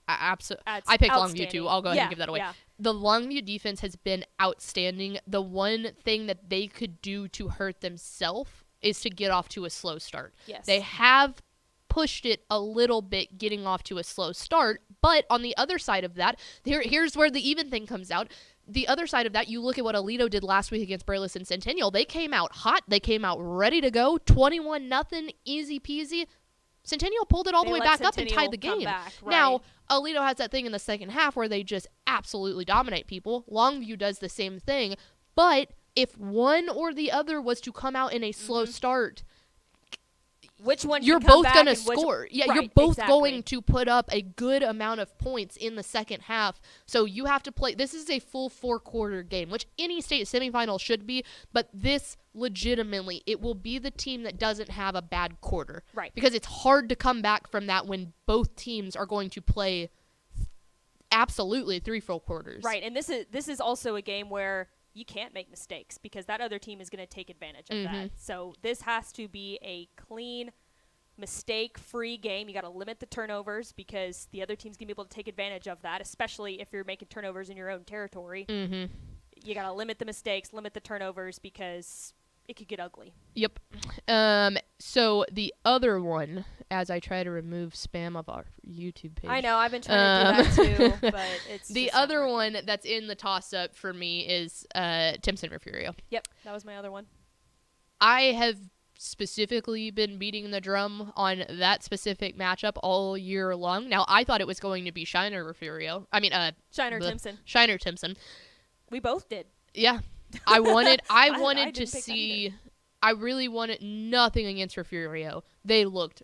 absolutely. I picked Longview too. I'll go ahead and give that away. Yeah. The Longview defense has been outstanding. The one thing that they could do to hurt themselves is to get off to a slow start. Yes. They have pushed it a little bit getting off to a slow start, but on the other side of that, here's where the even thing comes out. The other side of that, you look at what Aledo did last week against Burleson Centennial. They came out hot. They came out ready to go. 21-0, easy peasy. Centennial pulled it all the way back up and tied the game. Now, Aledo has that thing in the second half where they just absolutely dominate people. Longview does the same thing. But if one or the other was to come out in a slow start, which one you're both going to score. You're both going to put up a good amount of points in the second half. So you have to play. This is a full 4-quarter game, which any state semifinal should be. But this legitimately, it will be the team that doesn't have a bad quarter. Right. Because it's hard to come back from that when both teams are going to play absolutely 3 full quarters. Right. And this is also a game where you can't make mistakes because that other team is going to take advantage of that. So this has to be a clean, mistake-free game. You got to limit the turnovers because the other team's going to be able to take advantage of that, especially if you're making turnovers in your own territory. You got to limit the mistakes, limit the turnovers because it could get ugly. Yep. So the other one, as I try to remove spam of our YouTube page. I know, I've been trying to do that too, but it's the just other one that's in the toss-up for me is Timpson Refugio. Yep, that was my other one. I have specifically been beating the drum on that specific matchup all year long. Now, I thought it was going to be Shiner Refugio. I mean, Shiner Timpson. Shiner Timpson. We both did. Yeah. I wanted I to see. I really wanted nothing against Refugio. They looked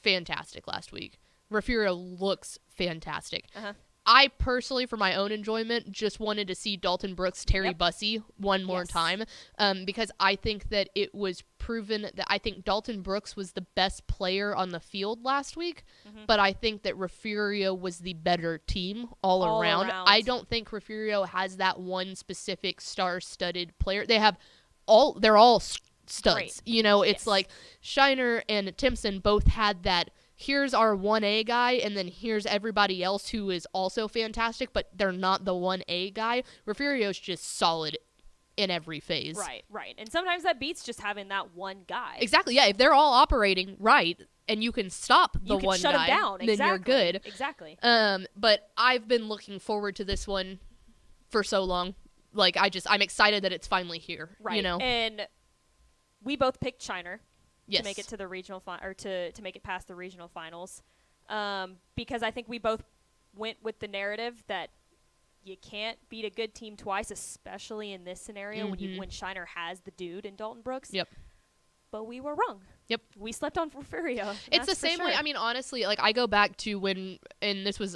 fantastic last week. Refugio looks fantastic. I personally, for my own enjoyment, just wanted to see Dalton Brooks, Terry Bussey one more time because I think that it was proven that I think Dalton Brooks was the best player on the field last week, but I think that Refugio was the better team all around. I don't think Refugio has that one specific star-studded player. They're all studs. Great. You know, it's like Shiner and Timpson both had that. Here's our 1A guy, and then here's everybody else who is also fantastic, but they're not the 1A guy. Refugio's just solid in every phase. Right. And sometimes that beats just having that one guy. Exactly, yeah. If they're all operating right, and you can stop the one shut guy, him down. then you're good. Exactly. But I've been looking forward to this one for so long. Like, I'm excited that it's finally here. Right. You know? And we both picked Shiner. Yes. To make it to the regional or to make it past the regional finals, because I think we both went with the narrative that you can't beat a good team twice, especially in this scenario when Shiner has the dude in Dalton Brooks. Yep. But we were wrong. Yep. We slept on Refugio. It's the same way. I mean, honestly, like I go back to when, and this was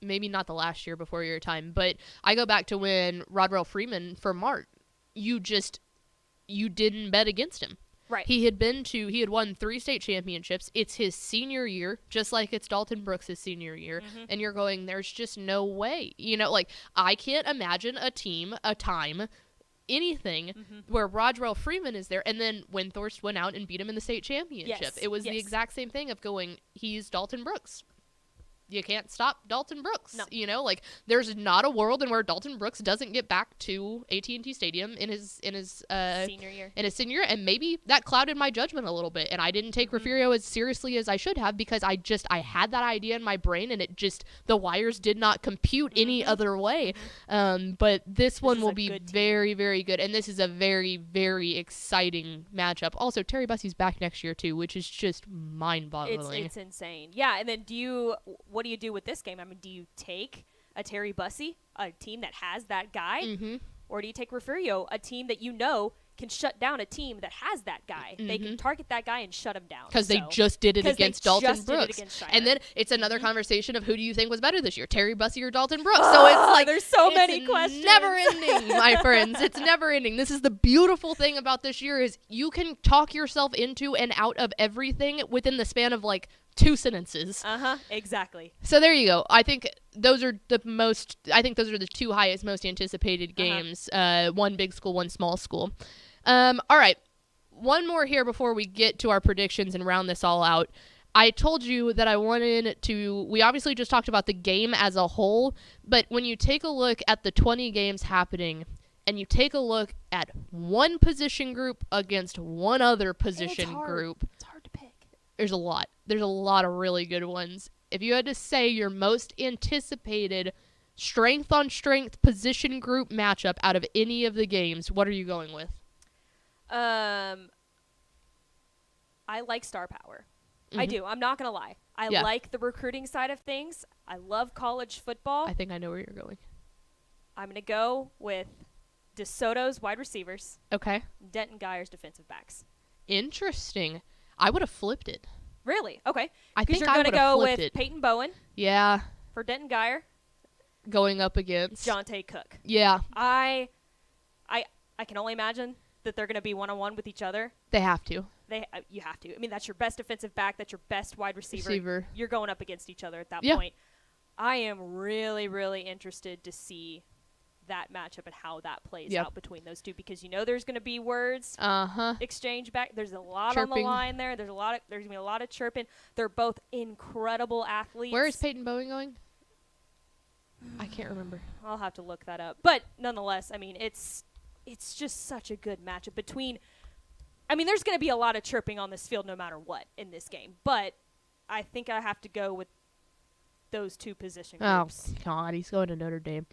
maybe not the last year before your time, but I go back to when Rodwell Freeman for Mart, you didn't bet against him. Right. He had won 3 state championships. It's his senior year, just like it's Dalton Brooks' senior year. Mm-hmm. And you're going, there's just no way. You know, like, I can't imagine a time, anything where Rodrell Freeman is there, and then Windthorst went out and beat him in the state championship. Yes. It was the exact same thing of going, he's Dalton Brooks. You can't stop Dalton Brooks. No. You know, like, there's not a world in where Dalton Brooks doesn't get back to AT&T Stadium in his senior year. And maybe that clouded my judgment a little bit, and I didn't take Refugio as seriously as I should have, because I had that idea in my brain, and the wires did not compute any other way. But this one will be very, very good, and this is a very, very exciting matchup. Also, Terry Bussey's back next year too, which is just mind-boggling. It's insane. Yeah, and then what do you do with this game? I mean, do you take a Terry Bussey, a team that has that guy, or do you take Refugio, a team that can shut down a team that has that guy? They can target that guy and shut him down. Because they just did it against Dalton Brooks. And then it's another conversation of who do you think was better this year, Terry Bussey or Dalton Brooks? So it's like, there's so many questions. Never ending, my friends. It's never ending. This is the beautiful thing about this year, is you can talk yourself into and out of everything within the span of like 2 sentences. Exactly. So there you go. I think those are the 2 highest, most anticipated games. One big school, one small school. All right. One more here before we get to our predictions and round this all out. I told you that we obviously just talked about the game as a whole, but when you take a look at the 20 games happening, and you take a look at one position group against one other position group, it's hard to pick. There's a lot of really good ones. If you had to say your most anticipated strength on strength position group matchup out of any of the games, what are you going with? I like star power. I do. I'm not going to lie. I like the recruiting side of things. I love college football. I think I know where you're going. I'm going to go with DeSoto's wide receivers. Okay. Denton Geyer's defensive backs. Interesting. I would have flipped it. Really? Okay. I think you're I going to would have go flipped with it. Peyton Bowen. Yeah. For Denton Geyer. Going up against Jonte Cook. Yeah. I can only imagine that they're going to be one-on-one with each other. They have to. You have to. I mean, that's your best defensive back. That's your best wide receiver. You're going up against each other at that point. I am really, really interested to see that matchup and how that plays out between those two, because there's going to be words exchange back. There's a lot on the line there. There's going to be a lot of chirping. They're both incredible athletes. Where is Peyton Bowen going? I can't remember. I'll have to look that up. But nonetheless, I mean, it's just such a good matchup between. I mean, there's going to be a lot of chirping on this field no matter what in this game, but I think I have to go with those two position groups. Oh, God, he's going to Notre Dame.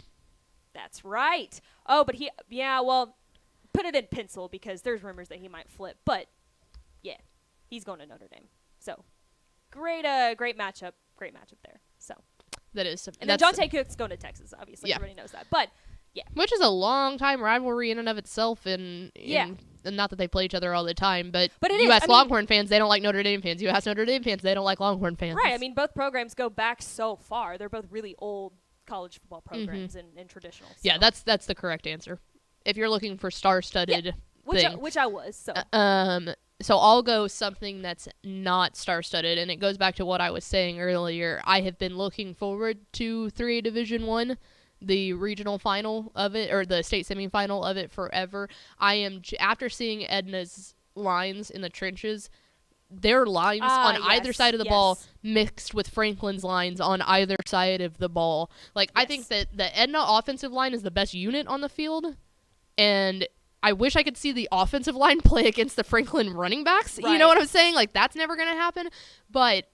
That's right. Oh, but well, put it in pencil because there's rumors that he might flip. But, yeah, he's going to Notre Dame. So, great matchup. Great matchup there. So that is. And then Jonte Cook's going to Texas, obviously. Everybody knows that. But, yeah. Which is a long-time rivalry in and of itself. And not that they play each other all the time, but you ask Longhorn fans, they don't like Notre Dame fans. You ask Notre Dame fans, they don't like Longhorn fans. Right. I mean, both programs go back so far. They're both really old college football programs and traditional. So. Yeah, that's the correct answer. If you're looking for star-studded which I was. So so I'll go something that's not star-studded, and it goes back to what I was saying earlier. I have been looking forward to 3A Division I, the regional final of it, or the state semifinal of it forever. I am, after seeing Edna's lines in the trenches, their lines on either side of the ball mixed with Franklin's lines on either side of the ball. Like, I think that the Edna offensive line is the best unit on the field, and I wish I could see the offensive line play against the Franklin running backs. Right. You know what I'm saying? Like, that's never going to happen. But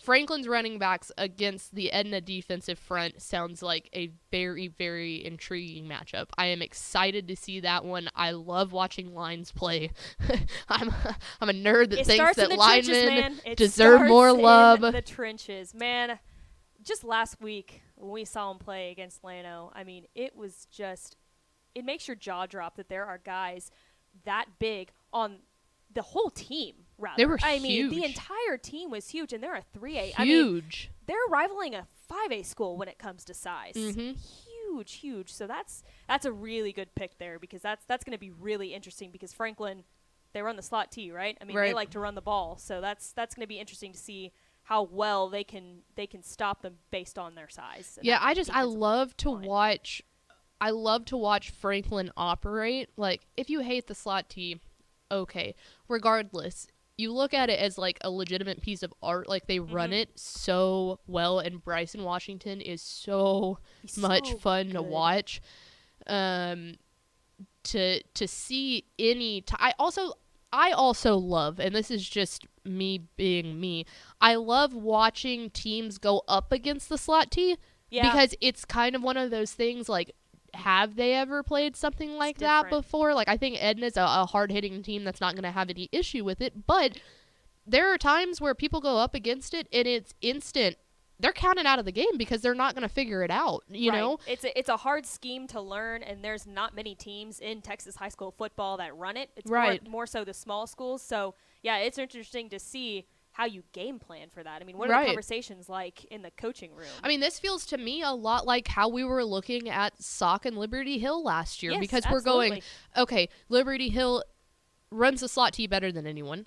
Franklin's running backs against the Edna defensive front sounds like a very, very intriguing matchup. I am excited to see that one. I love watching lines play. I'm a nerd that thinks that linemen deserve more love. In the trenches, man. Just last week when we saw him play against Llano, I mean, it was just, it makes your jaw drop that there are guys that big on the whole team. Rather. They were huge. I mean, the entire team was huge, and they're a 3A. Huge. I mean, they're rivaling a 5A school when it comes to size. Mm-hmm. huge. So that's a really good pick there, because that's going to be really interesting, because Franklin, they run the slot T, right? I mean, Right. they like to run the ball, so that's going to be interesting to see how well they can stop them based on their size. Yeah, I defensive love to line. watch. I love to watch Franklin operate. Like, if you hate the slot T, okay. Regardless, you look at it as like a legitimate piece of art. Like, they run it so well, and Bryson Washington is so He's much so fun to good. watch. To see any I also love, and this is just me being me, I love watching teams go up against the slot T, Yeah. because it's kind of one of those things, like, have they ever played something like that different. before? Like, I think Edna's a hard-hitting team that's not going to have any issue with it, but there are times where people go up against it, and it's instant. They're counted out of the game because they're not going to figure it out, you Right. know? It's a hard scheme to learn, and there's not many teams in Texas high school football that run it. It's Right. more so the small schools. So, yeah, it's interesting to see how you game plan for that. I mean, what are Right. the conversations like in the coaching room? I mean, this feels to me a lot like how we were looking at Sock and Liberty Hill last year, Yes, because we're going, absolutely. okay, Liberty Hill runs the slot T better than anyone.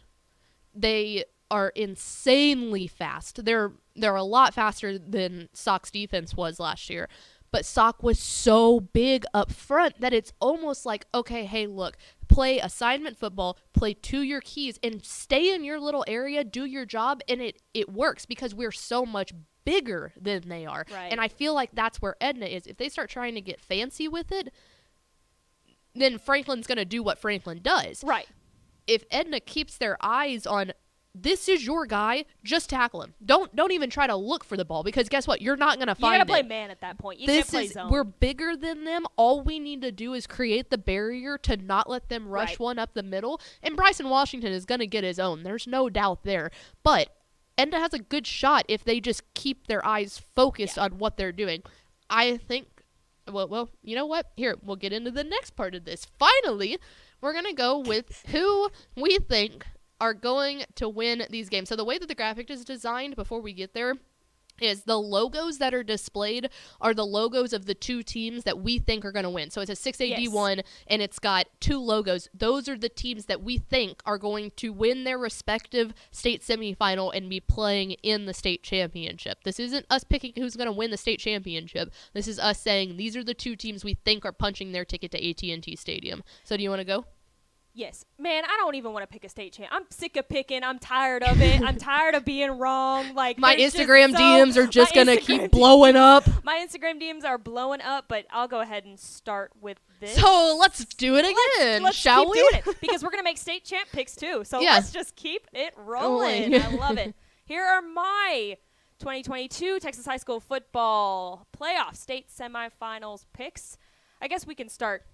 They are insanely fast. They're a lot faster than Sock's defense was last year. But Sock was so big up front that it's almost like, okay, hey, look, play assignment football, play to your keys, and stay in your little area, do your job, and it works because we're so much bigger than they are. Right. And I feel like that's where Edna is. If they start trying to get fancy with it, then Franklin's going to do what Franklin does. Right. If Edna keeps their eyes on, this is your guy, just tackle him. Don't even try to look for the ball, because guess what? You're not going to You find got to play it. man at that point. You This can't play is zone. we're bigger than them. All we need to do is create the barrier to not let them rush Right. one up the middle. And Bryson Washington is going to get his own. There's no doubt there. But Edna has a good shot if they just keep their eyes focused on what they're doing. I think. Well, you know what? Here, we'll get into the next part of this. Finally, we're going to go with who we think are going to win these games. So the way that the graphic is designed before we get there is the logos that are displayed are the logos of the two teams that we think are going to win. So it's a 6AD1, and it's got two logos. Those are the teams that we think are going to win their respective state semifinal and be playing in the state championship. This isn't us picking who's going to win the state championship. This is us saying these are the two teams we think are punching their ticket to AT&T Stadium. So do you want to go? Yes. Man, I don't even want to pick a state champ. I'm sick of picking. I'm tired of it. I'm tired of being wrong. Like, My there's just Instagram DMs are just going to keep blowing up. My Instagram DMs are blowing up, but I'll go ahead and start with this. So let's do it again, Let's shall keep we? doing it, because we're going to make state champ picks too. So Yeah. let's just keep it rolling. Rolling. I love it. Here are my 2022 Texas High School football playoff state semifinals picks. I guess we can start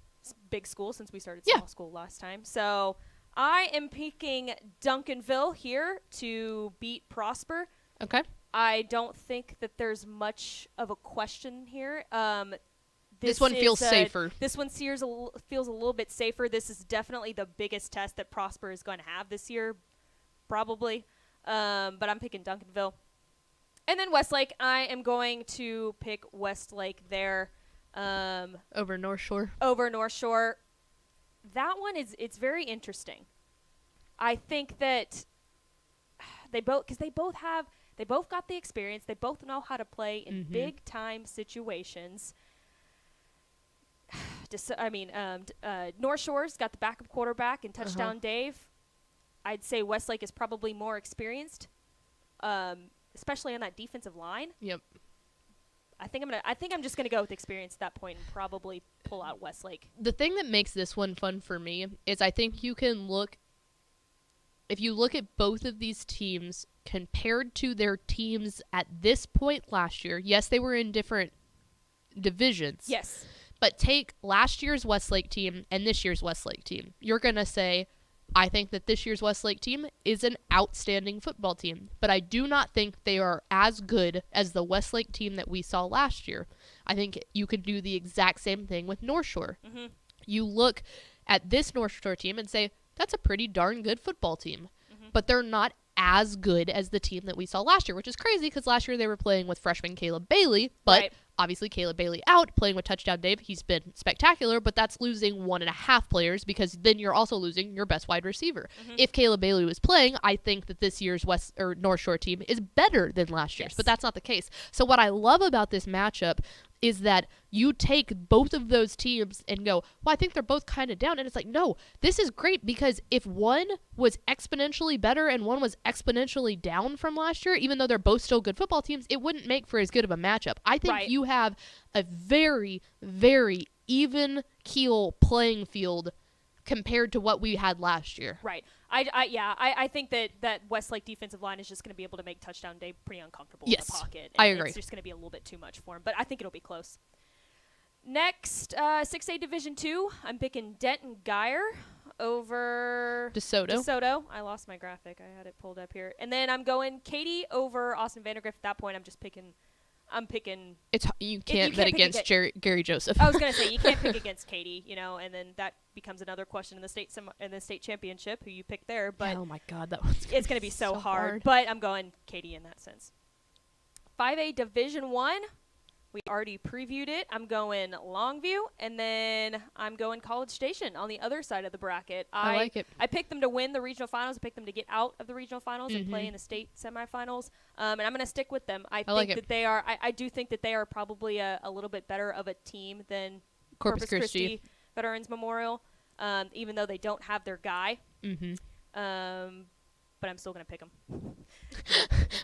big school since we started Yeah. small school last time. So I am picking Duncanville here to beat Prosper. Okay. I don't think that there's much of a question here. This one feels safer. This one feels a little bit safer. This is definitely the biggest test that Prosper is going to have this year, probably. But I'm picking Duncanville. And then Westlake, I am going to pick Westlake there Over North Shore. over North Shore. That one it's very interesting. I think that they both got the experience. They both know how to play in big time situations. North Shore's got the backup quarterback and touchdown Dave. I'd say Westlake is probably more experienced, especially on that defensive line. Yep. I think I'm just gonna go with experience at that point and probably pull out Westlake. The thing that makes this one fun for me is I think you can look, if you look at both of these teams compared to their teams at this point last year, yes, they were in different divisions. Yes. But take last year's Westlake team and this year's Westlake team. You're going to say, I think that this year's Westlake team is an outstanding football team, but I do not think they are as good as the Westlake team that we saw last year. I think you could do the exact same thing with North Shore. Mm-hmm. You look at this North Shore team and say, that's a pretty darn good football team, but they're not as good as the team that we saw last year, which is crazy because last year they were playing with freshman Caleb Bailey, but Right. obviously Caleb Bailey out, playing with Touchdown Dave. He's been spectacular, but that's losing 1.5 players because then you're also losing your best wide receiver. If Caleb Bailey was playing, I think that this year's West or North Shore team is better than last year's, Yes. but that's not the case. So what I love about this matchup is that you take both of those teams and go, well, I think they're both kind of down. And it's like, no, this is great because if one was exponentially better and one was exponentially down from last year, even though they're both still good football teams, it wouldn't make for as good of a matchup. I think Right. you have a very, very even keel playing field compared to what we had last year. Right. I think that Westlake defensive line is just going to be able to make Touchdown Day pretty uncomfortable Yes, in the pocket. I and agree. It's just going to be a little bit too much for him, but I think it'll be close. Next, 6A Division 2, I'm picking Denton Geyer over DeSoto. I lost my graphic. I had it pulled up here. And then I'm going Katy over Austin Vandergrift. At that point, I'm picking You can't bet pick against Gary Joseph. I was gonna say you can't pick against Katy, and then that becomes another question in the state championship who you pick there. But oh my God, that one's it's gonna be so hard. But I'm going Katy in that sense. 5A Division 1, we already previewed it. I'm going Longview, and then I'm going College Station on the other side of the bracket. I like it. I picked them to win the regional finals. I picked them to get out of the regional finals and play in the state semifinals. And I'm going to stick with them. I think that they are. I do think that they are probably a little bit better of a team than Corpus Christi Veterans Memorial, even though they don't have their guy. But I'm still going to pick them.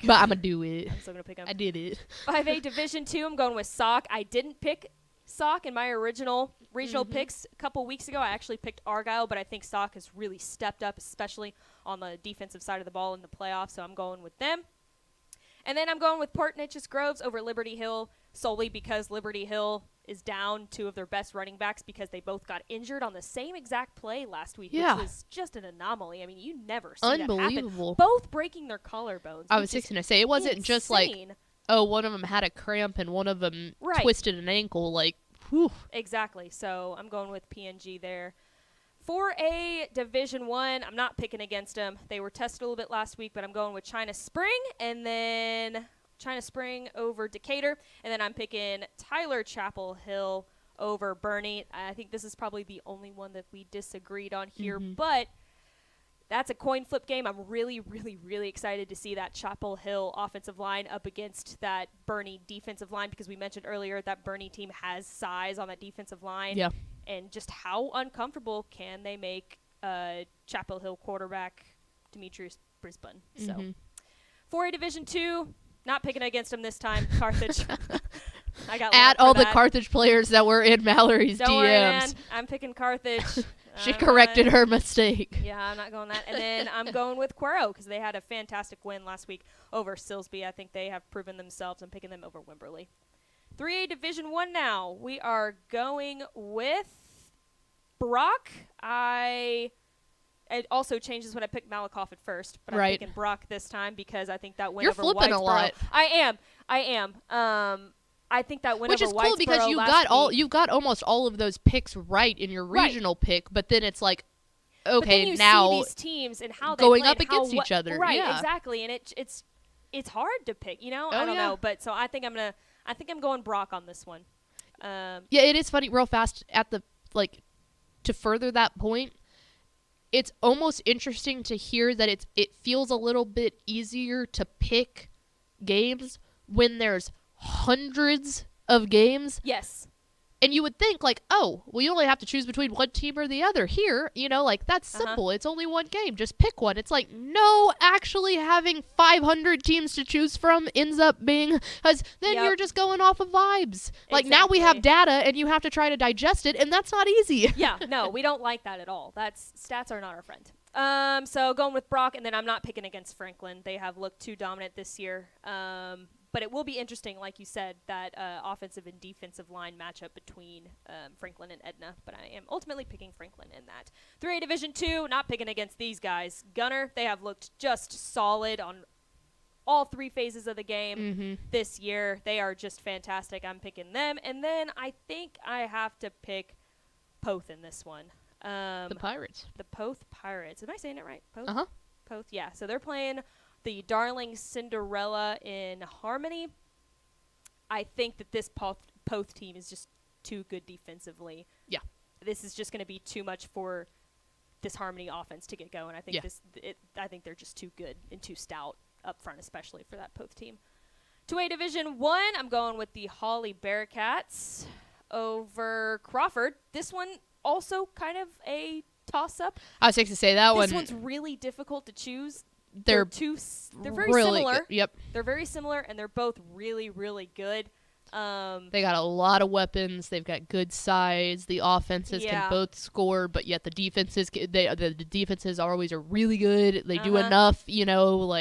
But I'm going to do it. I'm still going to pick them. I did it. 5A Division 2, I'm going with Sauk. I didn't pick Sauk in my original regional picks a couple weeks ago. I actually picked Argyle, but I think Sauk has really stepped up, especially on the defensive side of the ball in the playoffs, so I'm going with them. And then I'm going with Port Neches Groves over Liberty Hill solely because Liberty Hill is down two of their best running backs because they both got injured on the same exact play last week, which was just an anomaly. I mean, you never see that happen. Unbelievable. Both breaking their collarbones. I was just going to say, it wasn't just like, insane. oh, one of them had a cramp and one of them Right. twisted an ankle. Like, whew. Exactly. So I'm going with PNG there. 4A Division 1, I'm not picking against them. They were tested a little bit last week, but I'm going with China Spring, and then China Spring over Decatur, and then I'm picking Tyler Chapel Hill over Bernie. I think this is probably the only one that we disagreed on here, but that's a coin flip game. I'm really, really, really excited to see that Chapel Hill offensive line up against that Bernie defensive line because we mentioned earlier that Bernie team has size on that defensive line. Yeah. And just how uncomfortable can they make Chapel Hill quarterback Demetrius Brisbane? So 4A Division 2, not picking against them this time. Carthage. I got Add all the that. Carthage players that were in Mallory's Don't DMs. worry, man. I'm picking Carthage. She corrected her mistake. Yeah, I'm not going that. And then I'm going with Cuero because they had a fantastic win last week over Silsby. I think they have proven themselves. I'm picking them over Wimberley. 3A Division 1 now. We are going with Brock. It also changes when I pick Malakoff at first, but I'm picking Brock this time because I think that win You're over flipping Whitesboro. a lot. I am. I think that win Which over is cool because Whitesboro you've got almost all of those picks right in your regional pick, but then it's like, but okay, then you now see these teams and how they going play up and how against each other. Right, Yeah. exactly, and it's hard to pick. I don't know, but so I think I'm going Brock on this one. Yeah, it is funny. Real fast to further that point, it's almost interesting to hear that it feels a little bit easier to pick games when there's hundreds of games. Yes. And you would think oh, well, you only have to choose between one team or the other. Here, that's simple. It's only one game. Just pick one. It's like, no, actually having 500 teams to choose from ends up being, because then you're just going off of vibes. Like now we have data and you have to try to digest it, and that's not easy. Yeah, no, we don't like that at all. Stats are not our friend. So going with Brock, and then I'm not picking against Franklin. They have looked too dominant this year. But it will be interesting, like you said, that offensive and defensive line matchup between Franklin and Edna. But I am ultimately picking Franklin in that. 3A Division 2, not picking against these guys. Gunner, they have looked just solid on all three phases of the game this year. They are just fantastic. I'm picking them. And then I think I have to pick Poth in this one. The Pirates. The Poth Pirates. Am I saying it right? Poth? Uh-huh. Poth, yeah. So they're playing the darling Cinderella in Harmony. I think that this Poth team is just too good defensively. Yeah. This is just going to be too much for this Harmony offense to get going. I think I think they're just too good and too stout up front, especially for that Poth team. 2A Division 1, I'm going with the Holly Bearcats over Crawford. This one also kind of a toss-up. I was going to say that This one's really difficult to choose. They're very really similar. good. Yep. They're very similar, and they're both really, really good. They got a lot of weapons. They've got good size. The offenses can both score, but yet the defenses the defenses always are really good. They do enough, that's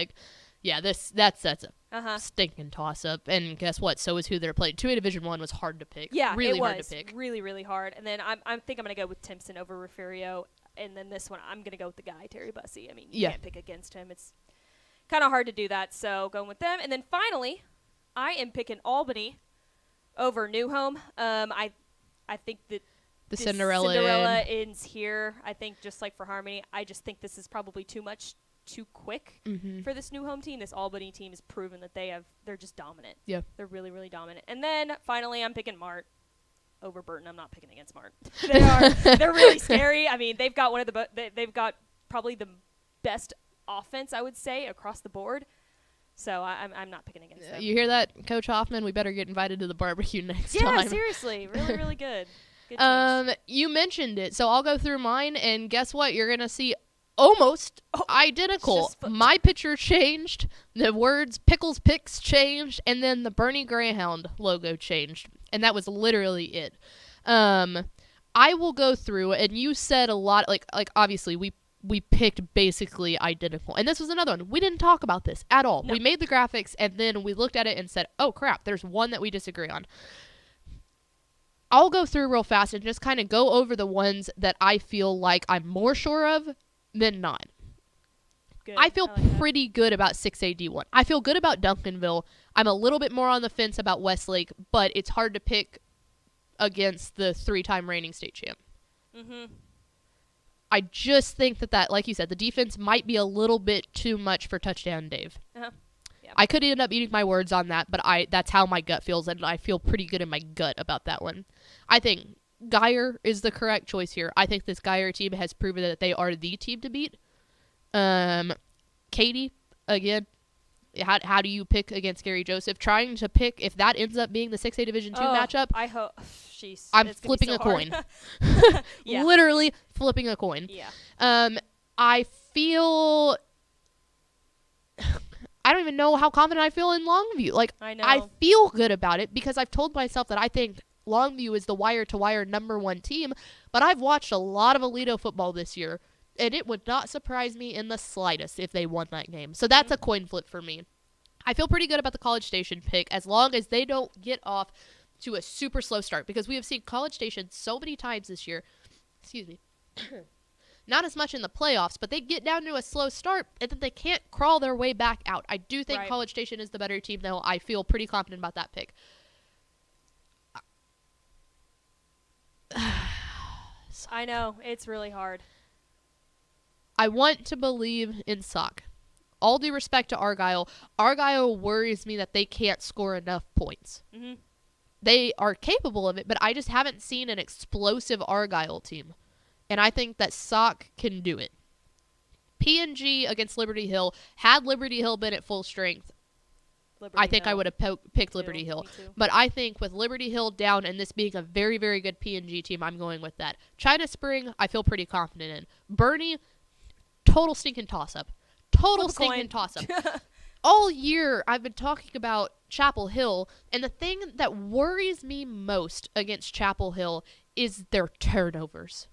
a stinking toss up. And guess what? So is who they're playing. 2A Division 1 was hard to pick. Yeah, really it was hard to pick. really, really hard. And then I think I'm gonna go with Timpson over Refugio. And then this one, I'm going to go with the guy, Terry Bussey. I mean, you can't pick against him. It's kind of hard to do that, so going with them. And then finally, I am picking Albany over New Home. I think that the Cinderella ends here. I think just like for Harmony, I just think this is probably too quick for this New Home team. This Albany team has proven that they're just dominant. Yeah. They're really, really dominant. And then finally, I'm picking Mart over Burton. I'm not picking against Mart. They're really scary. I mean, they've got they've got probably the best offense, I would say, across the board. So I'm not picking against them. You hear that, Coach Hoffman? We better get invited to the barbecue next time. Yeah, seriously, really, really good. Good teams. You mentioned it, so I'll go through mine, and guess what? You're gonna see almost identical. My picture changed, the words Pickles Picks changed, and then the Bernie Greyhound logo changed. And that was literally it. I will go through, and you said a lot, like obviously we picked basically identical. And this was another one. We didn't talk about this at all. No. We made the graphics, and then we looked at it and said, oh, crap, there's one that we disagree on. I'll go through real fast and just kind of go over the ones that I feel like I'm more sure of than not. Good. I feel pretty good about 6AD1. I feel good about Duncanville. I'm a little bit more on the fence about Westlake, but it's hard to pick against the 3-time reigning state champ. I just think that, like you said, the defense might be a little bit too much for Touchdown Dave. Yeah. I could end up eating my words on that, but that's how my gut feels, and I feel pretty good in my gut about that one. I think Geyer is the correct choice here. I think this Geyer team has proven that they are the team to beat. Katie, again, how do you pick against Gary Joseph? Trying to pick, if that ends up being the 6A Division 2 matchup, I hope. I'm flipping a coin. Literally flipping a coin. Yeah. I feel... I don't even know how confident I feel in Longview. I know. I feel good about it because I've told myself that I think Longview is the wire-to-wire #1 team, but I've watched a lot of Aledo football this year, and it would not surprise me in the slightest if they won that game. So that's a coin flip for me. I feel pretty good about the College Station pick as long as they don't get off to a super slow start, because we have seen College Station so many times this year. Excuse me. Not as much in the playoffs, but they get down to a slow start, and then they can't crawl their way back out. I do think College Station is the better team, though. I feel pretty confident about that pick. I know. It's really hard. I want to believe in Sock. All due respect to Argyle, Argyle worries me that they can't score enough points. They are capable of it, but I just haven't seen an explosive Argyle team. And I think that Sock can do it. P&G against Liberty Hill. Had Liberty Hill been at full strength, I think I would have picked Liberty Hill. But I think with Liberty Hill down and this being a very, very good P&G team, I'm going with that. China Spring, I feel pretty confident in. Bernie, total stinking toss-up. Total stinking toss-up. All year, I've been talking about Chapel Hill, and the thing that worries me most against Chapel Hill is their turnovers.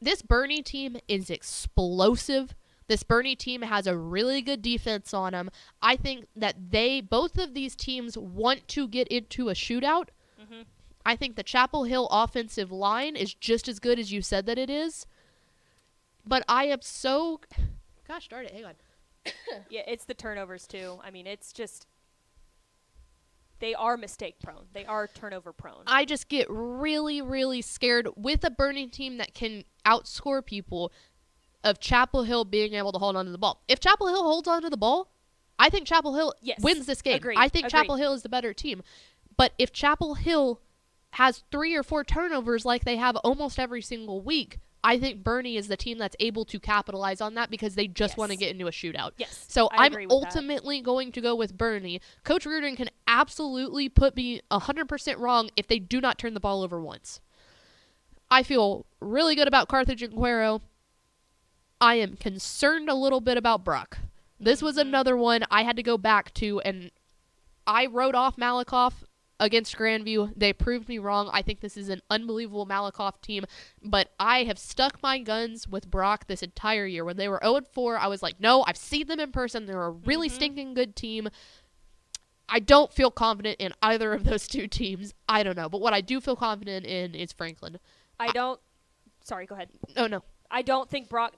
This Bernie team is explosive. This Bernie team has a really good defense on them. I think that both of these teams want to get into a shootout. I think the Chapel Hill offensive line is just as good as you said that it is. But I am so... Gosh darn it, hang on. Yeah, it's the turnovers, too. I mean, it's just... They are mistake prone. They are turnover prone. I just get really, really scared with a Bernie team that can outscore people. of Chapel Hill being able to hold on to the ball. If Chapel Hill holds on to the ball, I think Chapel Hill wins this game. Agreed. I think Agreed. Chapel Hill is the better team. But if Chapel Hill has 3 or 4 turnovers like they have almost every single week, I think Bernie is the team that's able to capitalize on that because they just want to get into a shootout. Yes. So I I'm agree with ultimately going to go with Bernie. Coach Reardon can absolutely put me 100% wrong if they do not turn the ball over once. I feel really good about Carthage and Cuero. I am concerned a little bit about Brock. This was another one I had to go back to, and I wrote off Malakoff against Grandview. They proved me wrong. I think this is an unbelievable Malakoff team, but I have stuck my guns with Brock this entire year. When they were 0-4, I was like, no, I've seen them in person. They're a really stinking good team. I don't feel confident in either of those two teams. I don't know, but what I do feel confident in is Franklin. Sorry, go ahead. Oh, no. I don't think Brock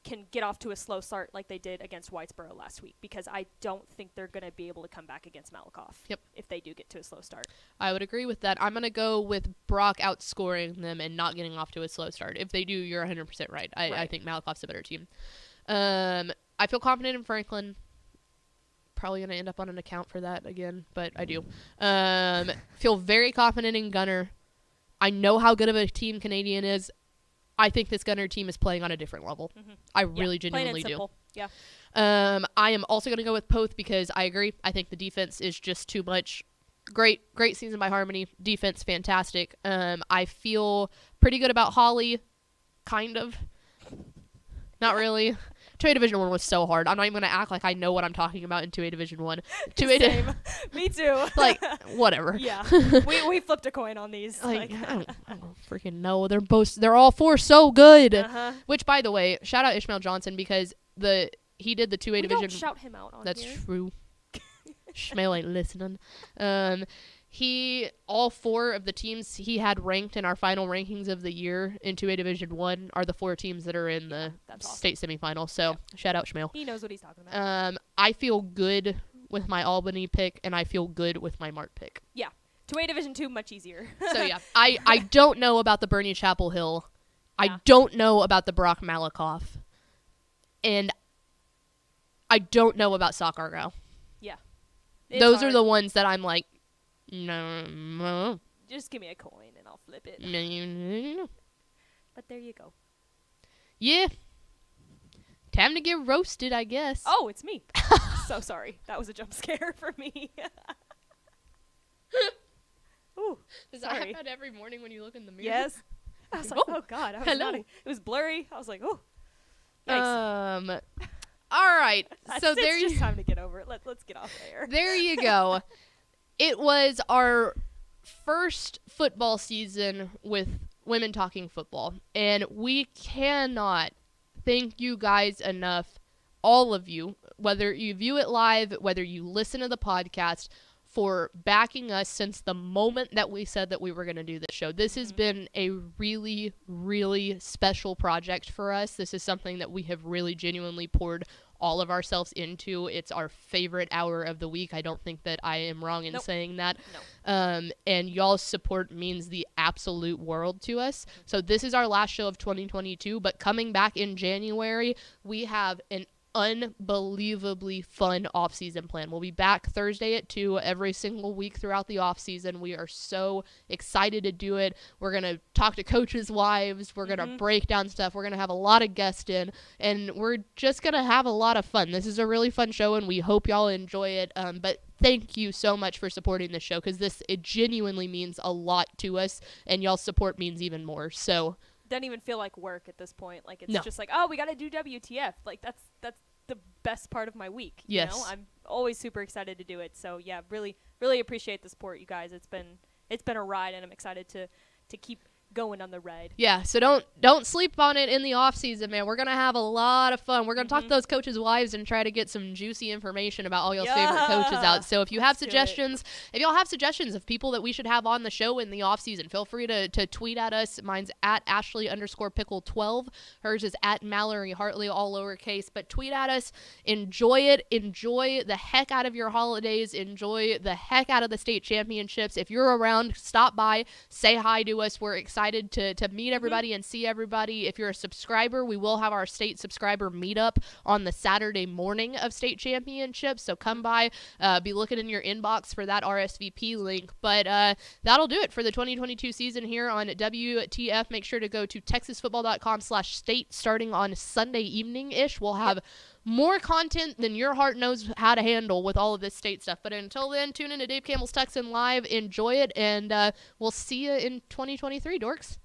can get off to a slow start like they did against Whitesboro last week because I don't think they're going to be able to come back against Malakoff if they do get to a slow start. I would agree with that. I'm going to go with Brock outscoring them and not getting off to a slow start. If they do, you're 100% right. I think Malakoff's a better team. I feel confident in Franklin. Probably going to end up on an account for that again, but I do. Feel very confident in Gunner. I know how good of a team Canadian is. I think this Gunner team is playing on a different level. I really genuinely do. Yeah. I am also going to go with Poth because I agree. I think the defense is just too much. Great season by Harmony. Defense, fantastic. I feel pretty good about Holly. Kind of. Not really. 2A Division 1 was so hard. I'm not even going to act like I know what I'm talking about in 2A Division 1. Same. Me too. Like, whatever. Yeah. We flipped a coin on these. Like, I don't freaking know. They're all 4 so good. Which, by the way, shout out Ishmael Johnson because he did the 2A Division. Don't shout him out on That's here. true. Ishmael ain't listening. All 4 of the teams he had ranked in our final rankings of the year in 2A Division 1 are the 4 teams that are in the state semifinal. So shout out Ishmael. He knows what he's talking about. I feel good with my Albany pick, and I feel good with my Mart pick. Yeah. 2A Division 2, much easier. So yeah, I don't know about the Bernie Chapel Hill. I don't know about the Brock Malakoff. And I don't know about Sock Argyle. Yeah. Those are the ones that I'm like, no. Just give me a coin and I'll flip it. No. But there you go. Yeah. Time to get roasted, I guess. Oh, it's me. So sorry. That was a jump scare for me. Ooh, Does that sorry. happen every morning when you look in the mirror? Yes. I was like, oh God. I was hello. it was blurry. I was like, oh. Yikes. All right. So it's just time to get over it. Let's get off there. There you go. It was our first football season with Women Talking Football, and we cannot thank you guys enough, all of you, whether you view it live, whether you listen to the podcast, for backing us since the moment that we said that we were going to do this show. This has been a really, really special project for us. This is something that we have really genuinely poured all of ourselves into. It's our favorite hour of the week. I don't think that I am wrong in saying that. No. And y'all's support means the absolute world to us. So this is our last show of 2022, but coming back in January, we have an unbelievably fun off-season plan. We'll be back Thursday at 2 every single week throughout the off-season. We are so excited to do it. We're going to talk to coaches' wives. We're going to break down stuff. We're going to have a lot of guests in, and we're just going to have a lot of fun. This is a really fun show, and we hope y'all enjoy it. But thank you so much for supporting this show, because it genuinely means a lot to us, and y'all's support means even more. So doesn't even feel like work at this point. Like it's just like, oh, we got to do WTF. Like that's the best part of my week. Yes. You know? I'm always super excited to do it. So yeah, really, really appreciate the support, you guys. It's been a ride, and I'm excited to keep going on the ride. Yeah, so don't sleep on it in the off season, man. We're gonna have a lot of fun. We're gonna talk to those coaches' wives and try to get some juicy information about all y'all's favorite coaches out. So if you have suggestions, if y'all have suggestions of people that we should have on the show in the off season, feel free to tweet at us. Mine's at Ashley_pickle12. Hers is at Mallory Hartley, all lowercase. But tweet at us. Enjoy it. Enjoy the heck out of your holidays. Enjoy the heck out of the state championships. If you're around, stop by, say hi to us. We're excited excited to meet everybody and see everybody. If you're a subscriber, we will have our state subscriber meetup on the Saturday morning of state championships. So come by, be looking in your inbox for that RSVP link. But that'll do it for the 2022 season here on WTF. Make sure to go to texasfootball.com/state starting on Sunday evening-ish. We'll have more content than your heart knows how to handle with all of this state stuff. But until then, tune in to Dave Campbell's Texan Live. Enjoy it, and we'll see you in 2023, dorks.